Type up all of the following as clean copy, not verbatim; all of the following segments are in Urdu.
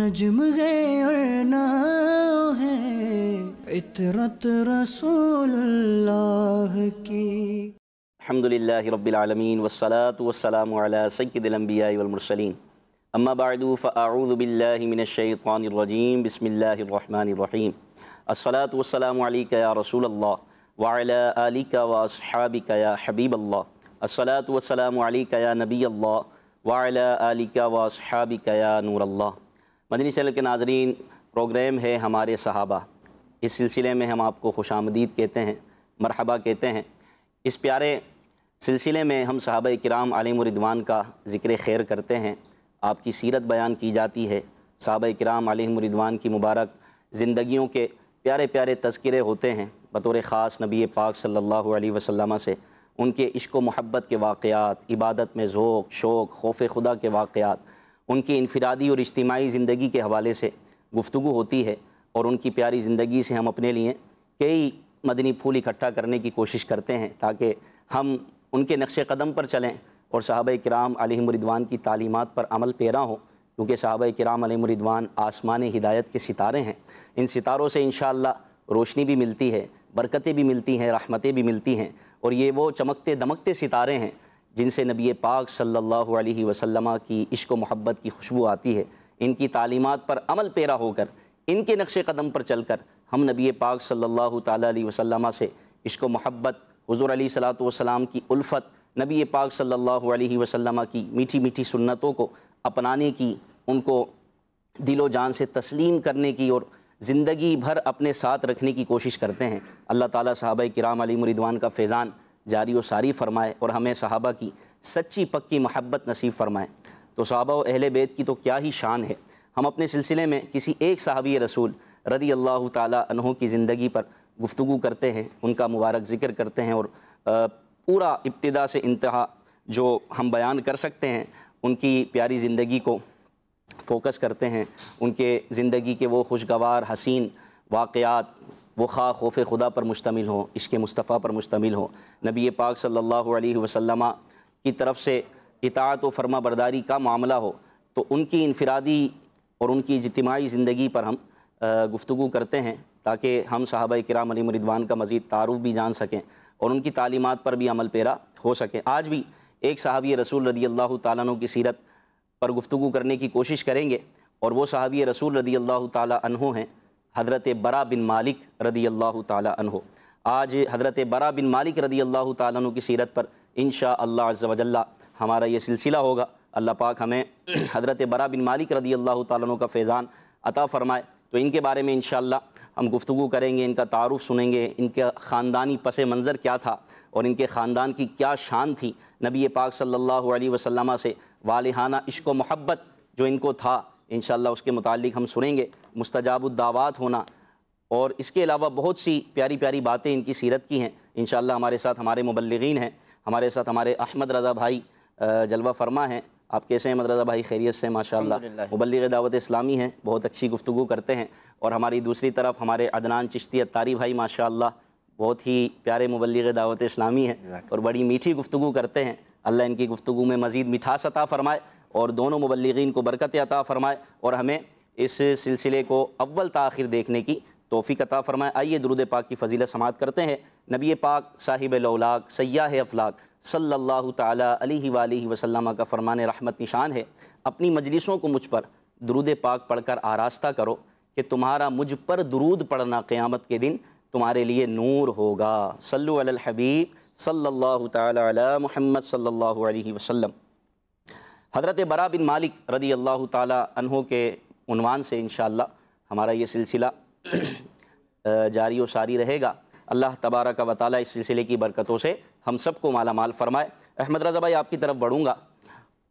نجم ہے اور ناؤ ہے عطرت رسول اللہ کی۔ الحمدللہ رب العالمین والصلاة والسلام علی سید الانبیاء والمرسلین، اما بعد فاعوذ باللہ من الشیطان الرجیم، بسم اللہ الرحمن الرحیم۔ الصلاة والسلام علیک یا رسول اللہ وعلی آلک واصحابک یا حبیب اللہ، الصلاة والسلام علیک یا نبی اللہ وعلی آلک واصحابک یا نور اللہ۔ مدنی چینل کے ناظرین، پروگرام ہے ہمارے صحابہ، اس سلسلے میں ہم آپ کو خوش آمدید کہتے ہیں، مرحبا کہتے ہیں۔ اس پیارے سلسلے میں ہم صحابہ کرام علیہم رضوان کا ذکر خیر کرتے ہیں، آپ کی سیرت بیان کی جاتی ہے، صحابہ کرام علیہم رضوان کی مبارک زندگیوں کے پیارے پیارے تذکرے ہوتے ہیں، بطور خاص نبی پاک صلی اللہ علیہ وسلم سے ان کے عشق و محبت کے واقعات، عبادت میں ذوق شوق خوف خدا کے واقعات، ان کی انفرادی اور اجتماعی زندگی کے حوالے سے گفتگو ہوتی ہے، اور ان کی پیاری زندگی سے ہم اپنے لیے کئی مدنی پھول اکٹھا کرنے کی کوشش کرتے ہیں تاکہ ہم ان کے نقش قدم پر چلیں اور صحابہ کرام علیہم رضوان کی تعلیمات پر عمل پیرا ہوں، کیونکہ صحابہ کرام علیہم رضوان آسمان ہدایت کے ستارے ہیں۔ ان ستاروں سے انشاءاللہ روشنی بھی ملتی ہے، برکتیں بھی ملتی ہیں، رحمتیں بھی ملتی ہیں، اور یہ وہ چمکتے دمکتے ستارے ہیں جن سے نبی پاک صلی اللہ علیہ وسلم کی عشق و محبت کی خوشبو آتی ہے۔ ان کی تعلیمات پر عمل پیرا ہو کر، ان کے نقش قدم پر چل کر ہم نبی پاک صلی اللہ تعالیٰ علیہ وسلم سے عشق و محبت، حضور علیہ الصلوۃ والسلام کی الفت، نبی پاک صلی اللہ علیہ وسلم کی میٹھی میٹھی سنتوں کو اپنانے کی، ان کو دل و جان سے تسلیم کرنے کی اور زندگی بھر اپنے ساتھ رکھنے کی کوشش کرتے ہیں۔ اللہ تعالیٰ صحابہ کرام علیہم رضوان کا فیضان جاری و ساری فرمائے اور ہمیں صحابہ کی سچی پکی محبت نصیب فرمائے۔ تو صحابہ و اہل بیت کی تو کیا ہی شان ہے۔ ہم اپنے سلسلے میں کسی ایک صحابی رسول رضی اللہ تعالیٰ عنہ کی زندگی پر گفتگو کرتے ہیں، ان کا مبارک ذکر کرتے ہیں، اور پورا ابتدا سے انتہا جو ہم بیان کر سکتے ہیں ان کی پیاری زندگی کو فوکس کرتے ہیں، ان کے زندگی کے وہ خوشگوار حسین واقعات، وہ خواہ خوف خدا پر مشتمل ہوں، عشق مصطفیٰ پر مشتمل ہوں، نبی پاک صلی اللہ علیہ وسلم کی طرف سے اطاعت و فرما برداری کا معاملہ ہو، تو ان کی انفرادی اور ان کی اجتماعی زندگی پر ہم گفتگو کرتے ہیں تاکہ ہم صحابہ کرام علیہم رضوان کا مزید تعارف بھی جان سکیں اور ان کی تعلیمات پر بھی عمل پیرا ہو سکیں۔ آج بھی ایک صحابی رسول رضی اللہ تعالیٰ عنہ کی سیرت پر گفتگو کرنے کی کوشش کریں گے، اور وہ صحابی رسول رضی اللہ تعالیٰ عنہ ہیں حضرت برا بن مالک رضی اللہ تعالیٰ عنہ۔ آج حضرت برا بن مالک رضی اللہ تعالیٰ عنہ کی سیرت پر انشاءاللہ عز و جل ہمارا یہ سلسلہ ہوگا۔ اللہ پاک ہمیں حضرت برا بن مالک رضی اللہ تعالیٰ عنہ کا فیضان عطا فرمائے۔ تو ان کے بارے میں انشاءاللہ ہم گفتگو کریں گے، ان کا تعارف سنیں گے، ان کا خاندانی پس منظر کیا تھا اور ان کے خاندان کی کیا شان تھی، نبی پاک صلی اللہ علیہ وسلم سے والہانہ عشق و محبت جو ان کو تھا، انشاءاللہ اس کے متعلق ہم سنیں گے، مستجاب الدعوات ہونا، اور اس کے علاوہ بہت سی پیاری پیاری باتیں ان کی سیرت کی ہیں۔ انشاءاللہ ہمارے ساتھ ہمارے مبلغین ہیں، ہمارے ساتھ ہمارے احمد رضا بھائی جلوہ فرما ہیں۔ آپ کیسے ہیں احمد رضا بھائی؟ خیریت سے؟ ماشاءاللہ مبلغ دعوت اسلامی ہیں، بہت اچھی گفتگو کرتے ہیں۔ اور ہماری دوسری طرف ہمارے عدنان چشتی اتاری بھائی ماشاءاللہ بہت ہی پیارے مبلغ دعوت اسلامی ہیں اور بڑی میٹھی گفتگو کرتے ہیں۔ اللہ ان کی گفتگو میں مزید مٹھاس عطا فرمائے اور دونوں مبلغین کو برکت عطا فرمائے اور ہمیں اس سلسلے کو اول تاخیر دیکھنے کی توفیق عطا فرمائے۔ آئیے درود پاک کی فضیلت سماعت کرتے ہیں۔ نبی پاک صاحب لولاک سیاح افلاک صلی اللہ تعالیٰ علیہ وآلہ وسلم کا فرمان رحمت نشان ہے، اپنی مجلسوں کو مجھ پر درود پاک پڑھ کر آراستہ کرو کہ تمہارا مجھ پر درود پڑھنا قیامت کے دن تمہارے لیے نور ہوگا۔ صلو علی الحبیب صلی اللہ تعالیٰ علی محمد صلی اللہ علیہ وسلم۔ حضرت برا بن مالک رضی اللہ تعالیٰ عنہ کے عنوان سے انشاءاللہ ہمارا یہ سلسلہ جاری و ساری رہے گا۔ اللہ تبارک و تعالیٰ اس سلسلے کی برکتوں سے ہم سب کو مالا مال فرمائے۔ احمد رضا بھائی آپ کی طرف بڑھوں گا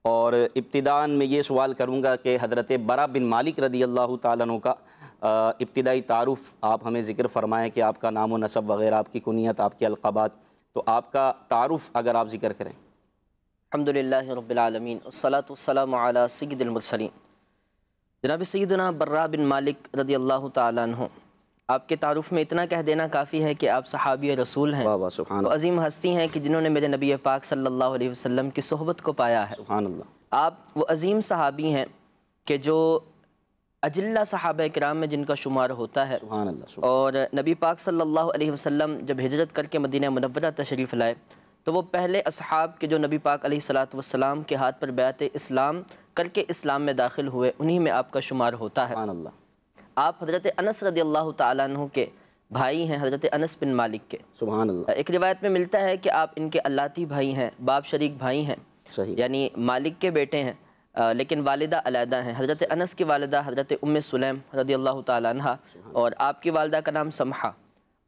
اور ابتداءً میں یہ سوال کروں گا کہ حضرت برا بن مالک رضی اللہ تعالیٰ عنہ کا ابتدائی تعارف آپ ہمیں ذکر فرمائیں کہ آپ کا نام و نسب وغیرہ، آپ کی کنیت، آپ کے القابات، تو آپ کا تعارف اگر آپ ذکر کریں۔ الحمدللہ رب العالمین والصلاة والسلام علی سید المرسلین۔ جناب سیدنا برا بن مالک رضی اللہ تعالیٰ عنہ، آپ کے تعارف میں اتنا کہہ دینا کافی ہے کہ آپ صحابی رسول ہیں، وہ عظیم ہستی ہیں کہ جنہوں نے میرے نبی پاک صلی اللہ علیہ وسلم کی صحبت کو پایا ہے۔ سبحان اللہ۔ آپ وہ عظیم صحابی ہیں کہ جو اجلہ صحابہ کرام میں جن کا شمار ہوتا ہے۔ سبحان اللہ۔ اور نبی پاک صلی اللہ علیہ وسلم جب ہجرت کر کے مدینہ منورہ تشریف لائے تو وہ پہلے اصحاب کے جو نبی پاک علیہ السلام کے ہاتھ پر بیعت اسلام کر کے اسلام میں داخل ہوئے، انہی میں آپ کا شمار ہوتا ہے۔ سبحان اللہ۔ آپ حضرت انس رضی اللہ تعالیٰ عنہ کے بھائی ہیں، حضرت انس بن مالک کے۔ سبحان اللہ۔ ایک روایت میں ملتا ہے کہ آپ ان کے اللہ بھائی ہیں، باپ شریک بھائی ہیں، صحیح، یعنی مالک کے بیٹے ہیں، لیکن والدہ علیحدہ ہیں۔ حضرت انس کی والدہ حضرت ام سلیم رضی اللہ تعالیٰ عنہ اور آپ کی والدہ کا نام سمحہ۔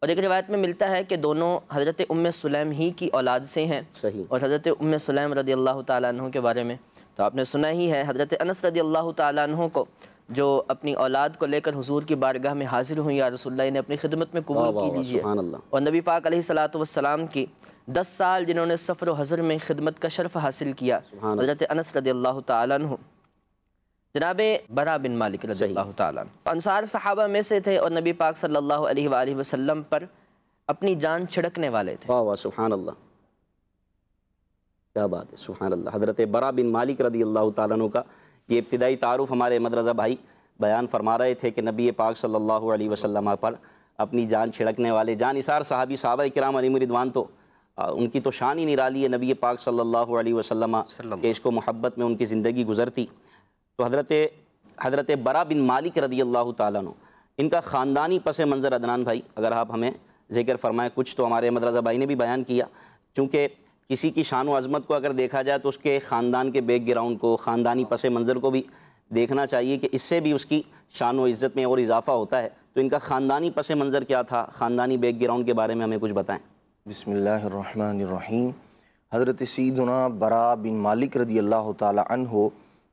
اور ایک روایت میں ملتا ہے کہ دونوں حضرت ام سلیم ہی کی اولاد سے ہیں۔ صحیح۔ اور حضرت ام سلیم رضی اللہ تعالیٰ عنہ کے بارے میں تو آپ نے سنا ہی ہے، حضرت انس رضی اللہ تعالیٰ عنہ کو جو اپنی اولاد کو لے کر حضور کی بارگاہ میں حاضر ہوئی، یا رسول اللہ انہیں اپنی خدمت میں قبول کی لیجیے۔ سبحان اللہ۔ اور نبی پاک علیہ السلام کی 10 سال جنہوں نے سفر و حضر میں خدمت کا شرف حاصل کیا، حضرت انس رضی اللہ تعالیٰ عنہ جناب برا بن مالک رضی اللہ تعالیٰ عنہ انصار صحابہ میں سے تھے، اور نبی پاک صلی اللہ علیہ وآلہ وسلم پر اپنی جان چھڑکنے والے تھے۔ واہ واہ، سبحان اللہ، کیا بات ہے، سبحان اللہ۔ حضرت برا بن مالک رضی اللہ تعالیٰ عنہ کا یہ ابتدائی تعارف ہمارے مدرسہ بھائی بیان فرما رہے تھے کہ نبی پاک صلی اللہ علیہ وسلم پر اپنی جان چھڑکنے والے جان نثار صحابہ کرام علیہم رضوان، تو ان کی تو شان ہی نرالی ہے۔ نبی پاک صلی اللہ علیہ وسلم کے عشق و محبت میں ان کی زندگی گزرتی۔ تو حضرت برا بن مالک رضی اللہ تعالیٰ عنہ، ان کا خاندانی پس منظر عدنان بھائی اگر آپ ہمیں ذکر فرمائیں، کچھ تو ہمارے مدرسہ بھائی نے بھی بیان کیا، چونکہ کسی کی شان و عظمت کو اگر دیکھا جائے تو اس کے خاندان کے بیک گراؤنڈ کو، خاندانی پس منظر کو بھی دیکھنا چاہیے کہ اس سے بھی اس کی شان و عزت میں اور اضافہ ہوتا ہے۔ تو ان کا خاندانی پس منظر کیا تھا، خاندانی بیک گراؤنڈ کے بارے میں ہمیں کچھ بتائیں۔ بسم اللہ الرحمن الرحیم۔ حضرت سیدنا برا بن مالک رضی اللہ تعالی عنہ،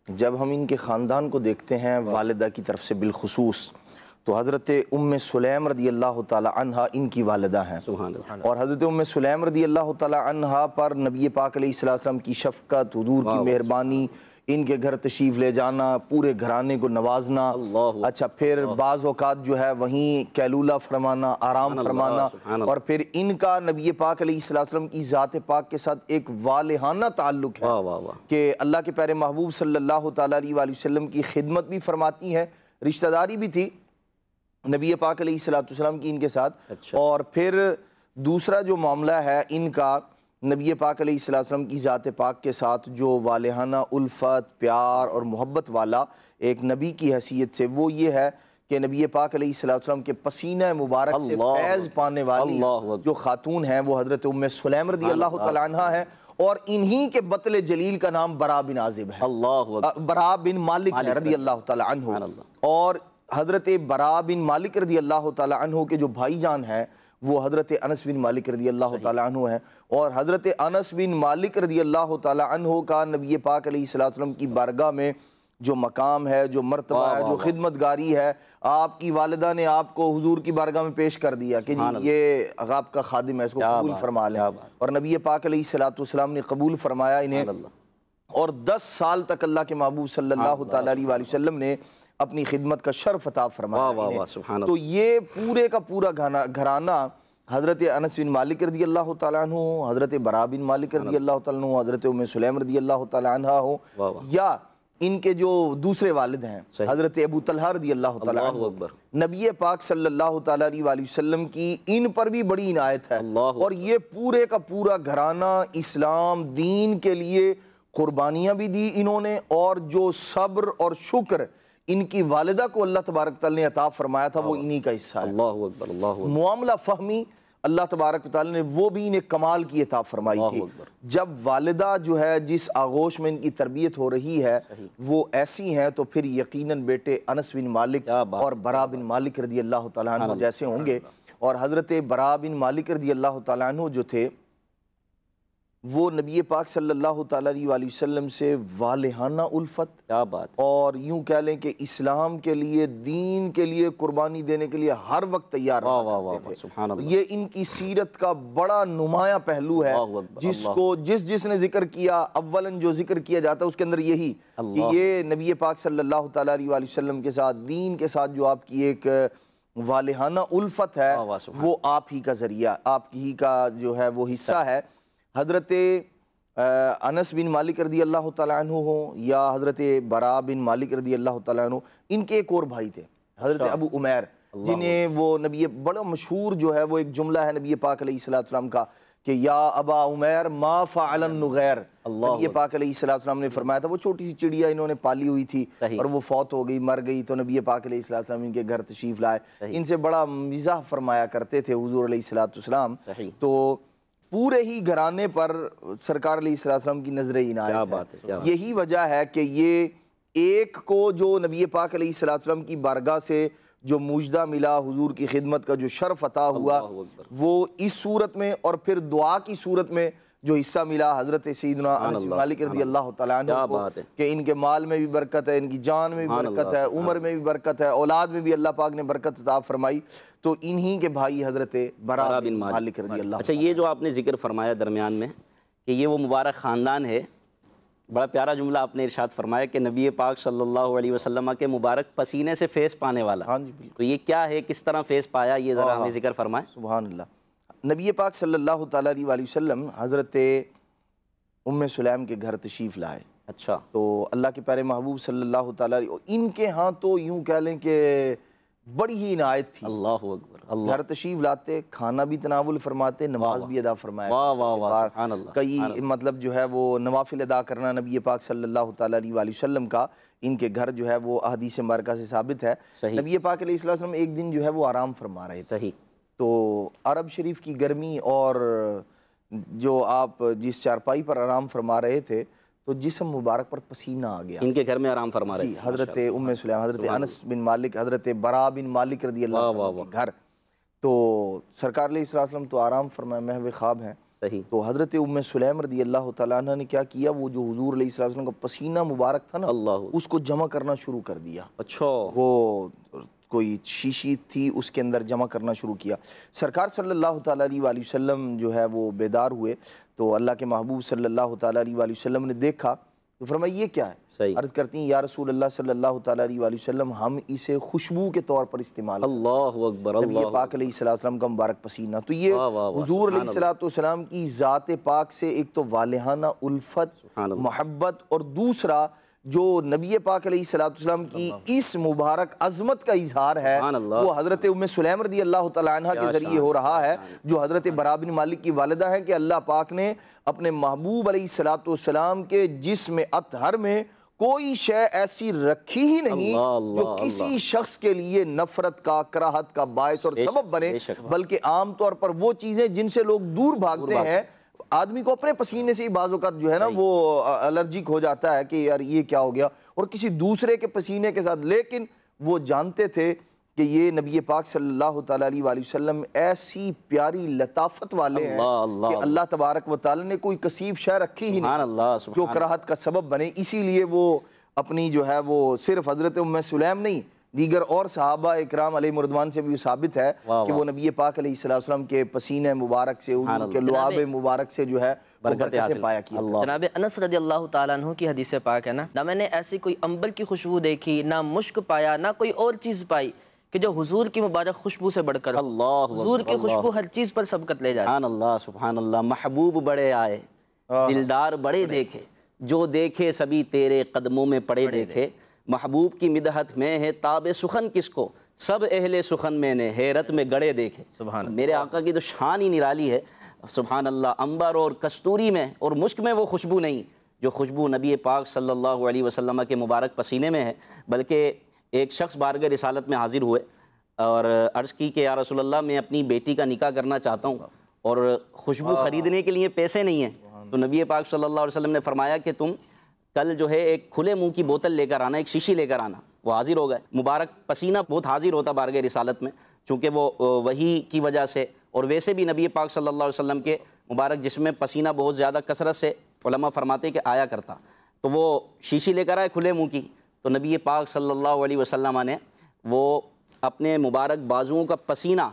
جب ہم ان کے خاندان کو دیکھتے ہیں والدہ کی طرف سے بالخصوص، تو حضرت ام سلیم رضی اللہ تعالی عنہ ان کی والدہ ہیں۔ سبحان اللہ۔ اور حضرت ام سلیم رضی اللہ تعالی عنہ پر نبی پاک علیہ السلام کی شفقت، حضور کی مہربانی، ان کے گھر تشریف لے جانا، پورے گھرانے کو نوازنا، اچھا پھر بعض اوقات جو ہے وہیں قیلولہ فرمانا، آرام فرمانا، اور پھر ان کا نبی پاک علیہ السلام کی ذات پاک کے ساتھ ایک والہانہ تعلق ہے کہ اللہ کے پیارے محبوب صلی اللہ تعالیٰ علیہ وآلہ وسلم کی خدمت بھی فرماتی ہیں، رشتہ داری بھی تھی نبی پاک علیہ السلام کی ان کے ساتھ۔ اور پھر دوسرا جو معاملہ ہے ان کا نبی پاک علیہ السلام کی ذات پاک کے ساتھ جو والہانہ الفت، پیار اور محبت والا ایک نبی کی حیثیت سے، وہ یہ ہے کہ نبی پاک علیہ السلام کے پسینہ مبارک سے فیض پانے والی جو خاتون ہیں وہ حضرت ام سلیم رضی اللہ تعالیٰ عنہ ہے، اور انہی کے بطل جلیل کا نام برا بن عازب ہے، برا بن مالک ہے رضی اللہ تعالیٰ عنہ۔ اور حضرت برا بن مالک رضی اللہ تعالیٰ عنہ کے جو بھائی جان ہیں وہ حضرت انس بن مالک رضی اللہ تعالیٰ عنہ ہیں، اور حضرت انس بن مالک رضی اللہ تعالیٰ عنہ کا نبی پاک علیہ السلام کی بارگاہ میں جو مقام ہے، جو مرتبہ ہے، جو خدمت گاری ہے، آپ کی والدہ نے آپ کو حضور کی بارگاہ میں پیش کر دیا کہ جی یہ آپ کا خادم ہے، اس کو قبول فرما لیں، اور نبی پاک علیہ السلام نے قبول فرمایا انہیں، اور 10 سال تک اللہ کے محبوب صلی اللہ تعالیٰ علیہ وآلہ وسلم نے اپنی خدمت کا شرف عطا فرمایا انہیں۔ تو یہ پورے کا پورا گھرانہ حضرت انس بن مالک رضی اللہ تعالیٰ عنہ، حضرت برا بن مالک رضی اللہ تعالیٰ عنہ، حضرت ام سلیم رضی اللہ تعالیٰ عنہ ہو، یا ان کے جو دوسرے والد ہیں حضرت ابو طلحہ رضی اللہ تعالیٰ عنہ، نبی پاک صلی اللہ تعالیٰ علیہ وآلہ وسلم کی ان پر بھی بڑی عنایت ہے، اور یہ پورے کا پورا گھرانہ اسلام دین کے لیے قربانیاں بھی دی انہوں نے، اور جو صبر اور شکر ان کی والدہ کو اللہ تبارک تعالیٰ نے عطا فرمایا تھا وہ انہی کا حصہ ہے۔ اللہ اکبر، اللہ اکبر۔ معاملہ فہمی اللہ تبارک تعالیٰ نے وہ بھی انہیں کمال کی عطا فرمائی تھی۔ جب والدہ جو ہے جس آغوش میں ان کی تربیت ہو رہی ہے وہ ایسی ہیں، تو پھر یقیناً بیٹے انس بن مالک اور برا بن مالک رضی اللہ تعالیٰ عنہ جیسے ہوں گے۔ اور حضرت برا بن مالک رضی اللہ تعالیٰ عنہ جو تھے وہ نبی پاک صلی اللہ تعالیٰ علیہ وآلہ وسلم سے والہانہ الفت، کیا بات، اور یوں کہہ لیں کہ اسلام کے لیے، دین کے لیے قربانی دینے کے لیے ہر وقت تیار رہتے تھے۔ یہ ان کی سیرت کا بڑا نمایاں پہلو ہے جس کو جس نے ذکر کیا، اولاً جو ذکر کیا جاتا ہے اس کے اندر یہی کہ یہ نبی پاک صلی اللہ تعالیٰ علیہ وآلہ وسلم کے ساتھ، دین کے ساتھ جو آپ کی ایک والہانہ الفت ہے وہ آپ ہی کا ذریعہ، آپ ہی کا جو ہے وہ حصہ ہے۔ حضرت انس بن مالک رضی اللہ تعالیٰ عنہ ہوں یا حضرت برا بن مالک رضی اللہ تعالیٰ عنہ، ان کے ایک اور بھائی تھے حضرت ابو عمیر، جنہیں وہ نبی بڑا مشہور جو ہے وہ ایک جملہ ہے نبی پاک علیہ السلام کا کہ یا ابا عمیر ما فعل النغیر، نبی پاک علیہ السلام نے فرمایا تھا۔ وہ چھوٹی سی چڑیا انہوں نے پالی ہوئی تھی اور وہ فوت ہو گئی، مر گئی، تو نبی پاک علیہ السلام ان کے گھر تشریف لائے، ان سے بڑا مزاح فرمایا کرتے تھے حضور علیہ السلام، تو پورے ہی گھرانے پر سرکار علیہ السلام کی نظر عنایت ہے۔ یہی وجہ ہے کہ یہ ایک کو جو نبی پاک علیہ السلام کی بارگاہ سے جو مجدہ ملا، حضور کی خدمت کا جو شرف عطا ہوا، وہ اس صورت میں اور پھر دعا کی صورت میں جو حصہ ملا حضرت سیدنا انس بن مالک رضی اللہ تعالیٰ عنہ کو، کہ ان کے مال میں بھی برکت ہے، ان کی جان میں بھی برکت ہے، عمر میں بھی برکت ہے، اولاد میں بھی اللہ پاک نے برکت عطا فرمائی، تو انہی کے بھائی حضرت برا بن مالک رضی اللہ۔ اچھا، یہ جو آپ نے ذکر فرمایا درمیان میں کہ یہ وہ مبارک خاندان ہے، بڑا پیارا جملہ آپ نے ارشاد فرمایا کہ نبی پاک صلی اللہ علیہ وسلم کے مبارک پسینے سے فیض پانے والا۔ ہاں جی بالکل۔ تو یہ کیا ہے، کس طرح فیض پایا، یہ ذرا ہمیں ذکر فرمائیں۔ سبحان اللہ۔ نبی پاک صلی اللہ تعالیٰ علیہ وسلم حضرت ام سلیم کے گھر تشریف لائے۔ اچھا، تو اللہ کے پیارے محبوب صلی اللہ تعالیٰ علیہ، ان کے ہاں تو یوں کہہ لیں کہ بڑی ہی عنایت تھی۔ اللہ اکبر، گھر تشریف لاتے، کھانا بھی تناول فرماتے، نماز بھی ادا فرمایا۔ واہ واہ واہ، سبحان اللہ۔ کئی مطلب جو ہے وہ نوافل ادا کرنا نبی پاک صلی اللہ تعالیٰ علیہ وسلم کا ان کے گھر جو ہے وہ احادیث مبارکہ سے ثابت ہے۔ نبی پاک علیہ السلام ایک دن جو ہے وہ آرام فرما رہے تھے، تو عرب شریف کی گرمی اور جو آپ جس چارپائی پر آرام فرما رہے تھے تو جسم مبارک پر پسینہ آ گیا۔ ان کے گھر میں آرام فرما رہے تھے حضرت ام سلیم، حضرت انس بن مالک، حضرت برا بن مالک رضی اللہ عنہ کے گھر، تو سرکار علیہ السلام تو آرام فرمائے، محو خواب ہیں، تو حضرت ام سلیم رضی اللہ تعالیٰ عنہ نے کیا کیا، وہ جو حضور علیہ السلام کا پسینہ مبارک تھا نا، اس کو جمع کرنا شروع کر دیا۔ اچھا، وہ کوئی شیشی تھی اس کے اندر جمع کرنا شروع کیا۔ سرکار صلی اللہ تعالیٰ علیہ وسلم جو ہے وہ بیدار ہوئے، تو اللہ کے محبوب صلی اللہ تعالیٰ علیہ وسلم نے دیکھا تو فرمایا یہ کیا ہے؟ عرض کرتی ہیں یا رسول اللہ صلی اللہ تعالیٰ علیہ وسلم ہم اسے خوشبو کے طور پر استعمال کرتے ہیں۔ اللہ اکبر، نبی پاک علیہ السلام کا مبارک پسینہ، تو یہ حضور علیہ السلام کی ذات پاک سے ایک تو والہانہ الفت، محبت، اور دوسرا جو نبی پاک علیہ السلام کی اس مبارک عظمت کا اظہار ہے وہ حضرت ام سلیم رضی اللہ تعالیٰ عنہ کے ذریعے ہو رہا ہے، جو حضرت برا بن مالک کی والدہ ہیں، کہ اللہ پاک نے اپنے محبوب علیہ السلام کے جسم اطہر میں کوئی شے ایسی رکھی ہی نہیں جو کسی شخص کے لیے نفرت کا، کراہت کا باعث اور سبب بنے، بلکہ عام طور پر وہ چیزیں جن سے لوگ دور بھاگتے ہیں، آدمی کو اپنے پسینے سے ہی بعض اوقات جو ہے نا وہ الرجک ہو جاتا ہے کہ یار یہ کیا ہو گیا، اور کسی دوسرے کے پسینے کے ساتھ، لیکن وہ جانتے تھے کہ یہ نبی پاک صلی اللہ تعالیٰ علیہ وسلم ایسی پیاری لطافت والے ہیں کہ اللہ تبارک و تعالیٰ نے کوئی کثیف شے رکھی ہی نہیں جو کراہت کا سبب بنے، اسی لیے وہ اپنی جو ہے وہ صرف حضرت ام سلیم نہیں، دیگر اور صحابہ اکرام علیہ مردوان سے بھی ثابت ہے کہ وہ نبی پاک علیہ السلام کے پسینے مبارک سے، ان کے لعاب مبارک سے جو ہے برکتیں پایا کیا۔ جناب انس رضی اللہ تعالیٰ عنہ کی حدیث پاک ہے نہ میں نے ایسی کوئی انبر کی خوشبو دیکھی، نہ مشک پایا، نہ کوئی اور چیز پائی کہ جو حضور کی مبارک خوشبو سے بڑھ کر، حضور کی خوشبو ہر چیز پر سبقت لے جاتی۔ سبحان اللہ، سبحان اللہ۔ محبوب بڑے آئے، دلدار بڑے دیکھے، جو دیکھے سبھی تیرے قدموں میں پڑے دیکھے، محبوب کی مدحت میں ہے تاب سخن کس کو، سب اہل سخن میں نے حیرت میں گڑے دیکھے۔ میرے آقا کی تو شان ہی نرالی ہے، سبحان اللہ۔ انبر اور کستوری میں اور مشک میں وہ خوشبو نہیں جو خوشبو نبی پاک صلی اللہ علیہ وسلم کے مبارک پسینے میں ہے، بلکہ ایک شخص بارگاہ رسالت میں حاضر ہوئے اور عرض کی کہ یا رسول اللہ میں اپنی بیٹی کا نکاح کرنا چاہتا ہوں اور خوشبو خریدنے کے لیے پیسے نہیں ہیں، تو نبی پاک صلی اللہ علیہ وسلم نے فرمایا کہ تم کل جو ہے ایک کھلے منہ کی بوتل لے کر آنا، ایک شیشی لے کر آنا۔ وہ حاضر ہو گئے، مبارک پسینہ بہت حاضر ہوتا بارگاہ رسالت میں، چونکہ وہ وحی کی وجہ سے، اور ویسے بھی نبی پاک صلی اللہ علیہ وسلم کے مبارک جسم میں پسینہ بہت زیادہ کثرت سے علماء فرماتے کہ آیا کرتا، تو وہ شیشی لے کر آئے کھلے منہ کی، تو نبی پاک صلی اللہ علیہ وسلم نے وہ اپنے مبارک بازوؤں کا پسینہ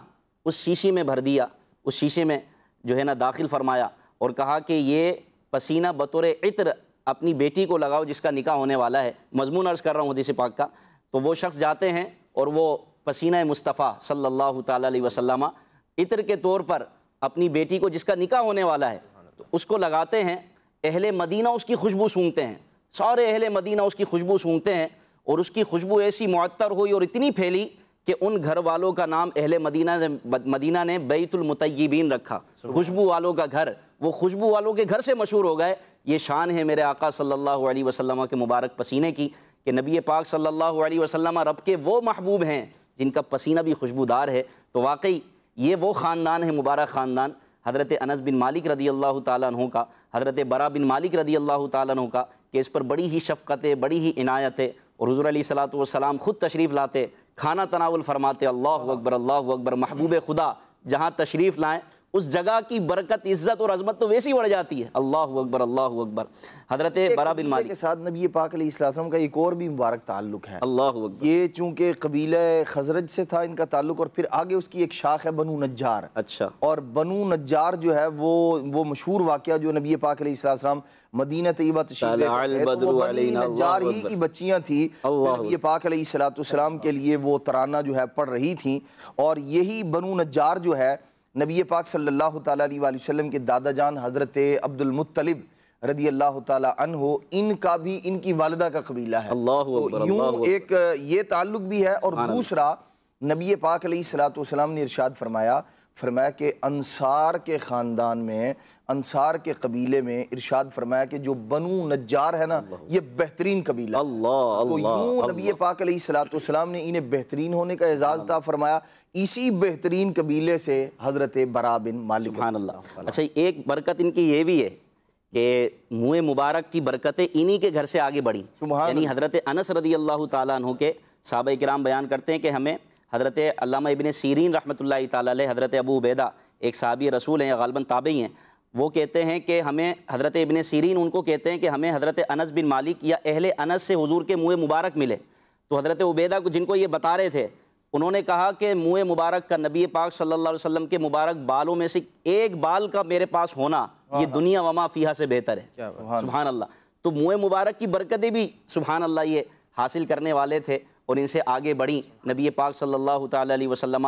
اس شیشی میں بھر دیا، اس شیشے میں جو ہے نا داخل فرمایا، اور کہا کہ یہ پسینہ بطور عطر اپنی بیٹی کو لگاؤ جس کا نکاح ہونے والا ہے۔ مضمون عرض کر رہا ہوں حدیث پاک کا، تو وہ شخص جاتے ہیں اور وہ پسینہ مصطفیٰ صلی اللہ تعالیٰ علیہ وسلم عطر کے طور پر اپنی بیٹی کو جس کا نکاح ہونے والا ہے تو اس کو لگاتے ہیں۔ اہل مدینہ اس کی خوشبو سونگتے ہیں، سارے اہل مدینہ اس کی خوشبو سونگتے ہیں، اور اس کی خوشبو ایسی معطر ہوئی اور اتنی پھیلی کہ ان گھر والوں کا نام اہل مدینہ نے بیت المطیبین رکھا، خوشبو والوں کا گھر، وہ خوشبو والوں کے گھر سے مشہور ہو گئے۔ یہ شان ہے میرے آقا صلی اللہ علیہ وسلم کے مبارک پسینے کی کہ نبی پاک صلی اللہ علیہ وسلم رب کے وہ محبوب ہیں جن کا پسینہ بھی خوشبودار ہے۔ تو واقعی یہ وہ خاندان ہے، مبارک خاندان، حضرت انس بن مالک رضی اللہ تعالیٰ عنہ کا، حضرت برا بن مالک رضی اللہ تعالیٰ عنہ کا، کہ اس پر بڑی ہی شفقت ہے، بڑی ہی عنایت ہے، اور حضور علیہ الصلوۃ والسلام خود تشریف لاتے، کھانا تناول فرماتے، اللہ اکبر اللہ اکبر، محبوب خدا جہاں تشریف لائیں اس جگہ کی برکت، عزت اور عظمت تو ویسی بڑھ جاتی ہے۔ اللہ اکبر اللہ اکبر۔ حضرت برا بن مالک کے ساتھ نبی پاک علیہ السلام کا ایک اور بھی مبارک تعلق ہے، اللہ اکبر، یہ چونکہ قبیلہ خزرج سے تھا ان کا تعلق، اور پھر آگے اس کی ایک شاخ ہے بنو نجار۔ اچھا، اور بنو نجار جو ہے وہ مشہور واقعہ جو نبی پاک علیہ السلام مدینہ طیبہ تشریف لے کر گئے، تو وہ بنی نجار ہی کی بچیاں تھیں، نبی پاک علیہ السلام کے لیے وہ ترانہ جو ہے پڑھ رہی تھیں، اور یہی بنو نجار جو ہے نبی پاک صلی اللہ تعالیٰ علیہ وسلم کے دادا جان حضرت عبد المطلب رضی اللہ تعالیٰ عنہ، ان کا بھی ان کی والدہ کا قبیلہ ہے۔ تو یوں ایک یہ تعلق بھی ہے، اور دوسرا نبی پاک علیہ السلام نے ارشاد فرمایا کہ انصار کے خاندان میں، انصار کے قبیلے میں ارشاد فرمایا کہ جو بنو نجار ہے نا یہ بہترین قبیلہ ہے۔ تو یوں نبی پاک علیہ السلام نے انہیں بہترین ہونے کا اعزاز عطا فرمایا، اسی بہترین قبیلے سے حضرت برا بن مالک۔ سبحان اللہ۔ اچھا، ایک برکت ان کی یہ بھی ہے کہ منہ مبارک کی برکتیں انہی کے گھر سے آگے بڑھی، یعنی حضرت انس رضی اللہ تعالیٰ عنہ کے صحابہ کرام بیان کرتے ہیں کہ ہمیں حضرت علامہ ابن سیرین رحمۃ اللہ تعالیٰ علیہ، حضرت ابو عبیدہ ایک صحابی رسول ہیں، غالباً تابعی ہیں، وہ کہتے ہیں کہ ہمیں حضرت ابن سیرین ان کو کہتے ہیں کہ ہمیں حضرت انس بن مالک یا اہل انس سے حضور کے منہ مبارک ملے۔ تو حضرت عبیدہ کو جن کو یہ بتا رہے تھے انہوں نے کہا کہ منہ مبارک کا نبی پاک صلی اللہ علیہ وسلم کے مبارک بالوں میں سے ایک بال کا میرے پاس ہونا یہ دنیا وما فیہا سے بہتر ہے۔ سبحان اللہ۔ تو منہ مبارک کی برکتیں بھی سبحان اللہ یہ حاصل کرنے والے تھے، اور ان سے آگے بڑھی نبی پاک صلی اللہ تعالیٰ علیہ وسلم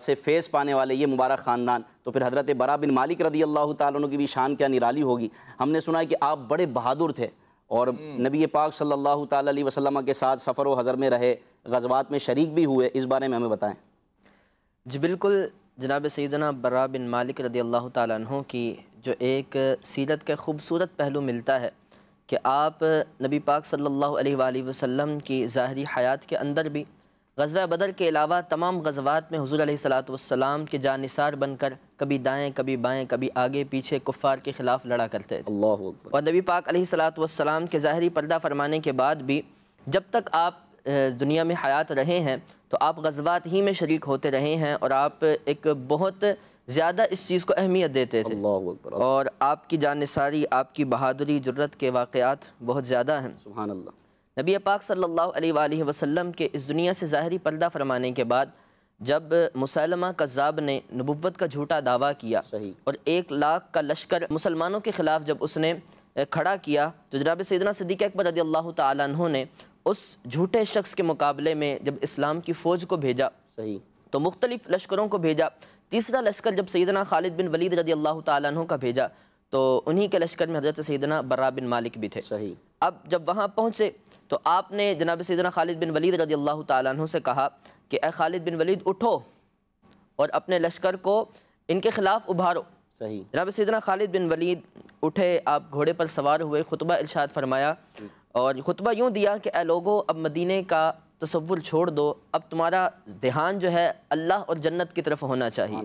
سے فیض پانے والے یہ مبارک خاندان۔ تو پھر حضرت برا بن مالک رضی اللہ تعالیٰ عنہ کی بھی شان کیا نرالی ہوگی۔ ہم نے سنا ہے کہ آپ بڑے بہادر تھے، اور نبی پاک صلی اللہ تعالیٰ علیہ وسلم کے ساتھ سفر و حضر میں رہے، غزوات میں شریک بھی ہوئے، اس بارے میں ہمیں بتائیں۔ جی بالکل، جناب سیدنا برا بن مالک رضی اللہ تعالیٰ عنہ کی جو ایک سیرت کا خوبصورت پہلو ملتا ہے کہ آپ نبی پاک صلی اللہ علیہ وآلہ وسلم کی ظاہری حیات کے اندر بھی غزوہ بدر کے علاوہ تمام غزوات میں حضور علیہ السلام کے جانثار بن کر کبھی دائیں کبھی بائیں کبھی آگے پیچھے کفار کے خلاف لڑا کرتے تھے۔ اللہ اکبر۔ اور نبی پاک علیہ السلام کے ظاہری پردہ فرمانے کے بعد بھی جب تک آپ دنیا میں حیات رہے ہیں تو آپ غزوات ہی میں شریک ہوتے رہے ہیں، اور آپ ایک بہت زیادہ اس چیز کو اہمیت دیتے تھے، اللہ اکبر۔ اور آپ کی جانثاری، آپ کی بہادری، جرت کے واقعات بہت زیادہ ہیں۔ سبحان اللہ۔ نبی پاک صلی اللہ علیہ وآلہ وسلم کے اس دنیا سے ظاہری پردہ فرمانے کے بعد جب مسلمہ کذاب نے نبوت کا جھوٹا دعویٰ کیا اور 1,00,000 کا لشکر مسلمانوں کے خلاف جب اس نے کھڑا کیا، تو جناب سیدنا صدیق اکبر رضی اللہ تعالیٰ عنہ نے اس جھوٹے شخص کے مقابلے میں جب اسلام کی فوج کو بھیجا تو مختلف لشکروں کو بھیجا۔ تیسرا لشکر جب سیدنا خالد بن ولید رضی اللہ تعالیٰ عنہ کا بھیجا تو انہی کے لشکر میں حضرت سیدنا برا بن مالک بھی تھے۔ اب جب وہاں پہنچے تو آپ نے جناب سیدنا خالد بن ولید رضی اللہ تعالیٰ عنہ سے کہا کہ اے خالد بن ولید اٹھو اور اپنے لشکر کو ان کے خلاف ابھارو۔ جناب سیدنا خالد بن ولید اٹھے، آپ گھوڑے پر سوار ہوئے، خطبہ ارشاد فرمایا، اور خطبہ یوں دیا کہ اے لوگو اب مدینے کا تصور چھوڑ دو، اب تمہارا دھیان جو ہے اللہ اور جنت کی طرف ہونا چاہیے۔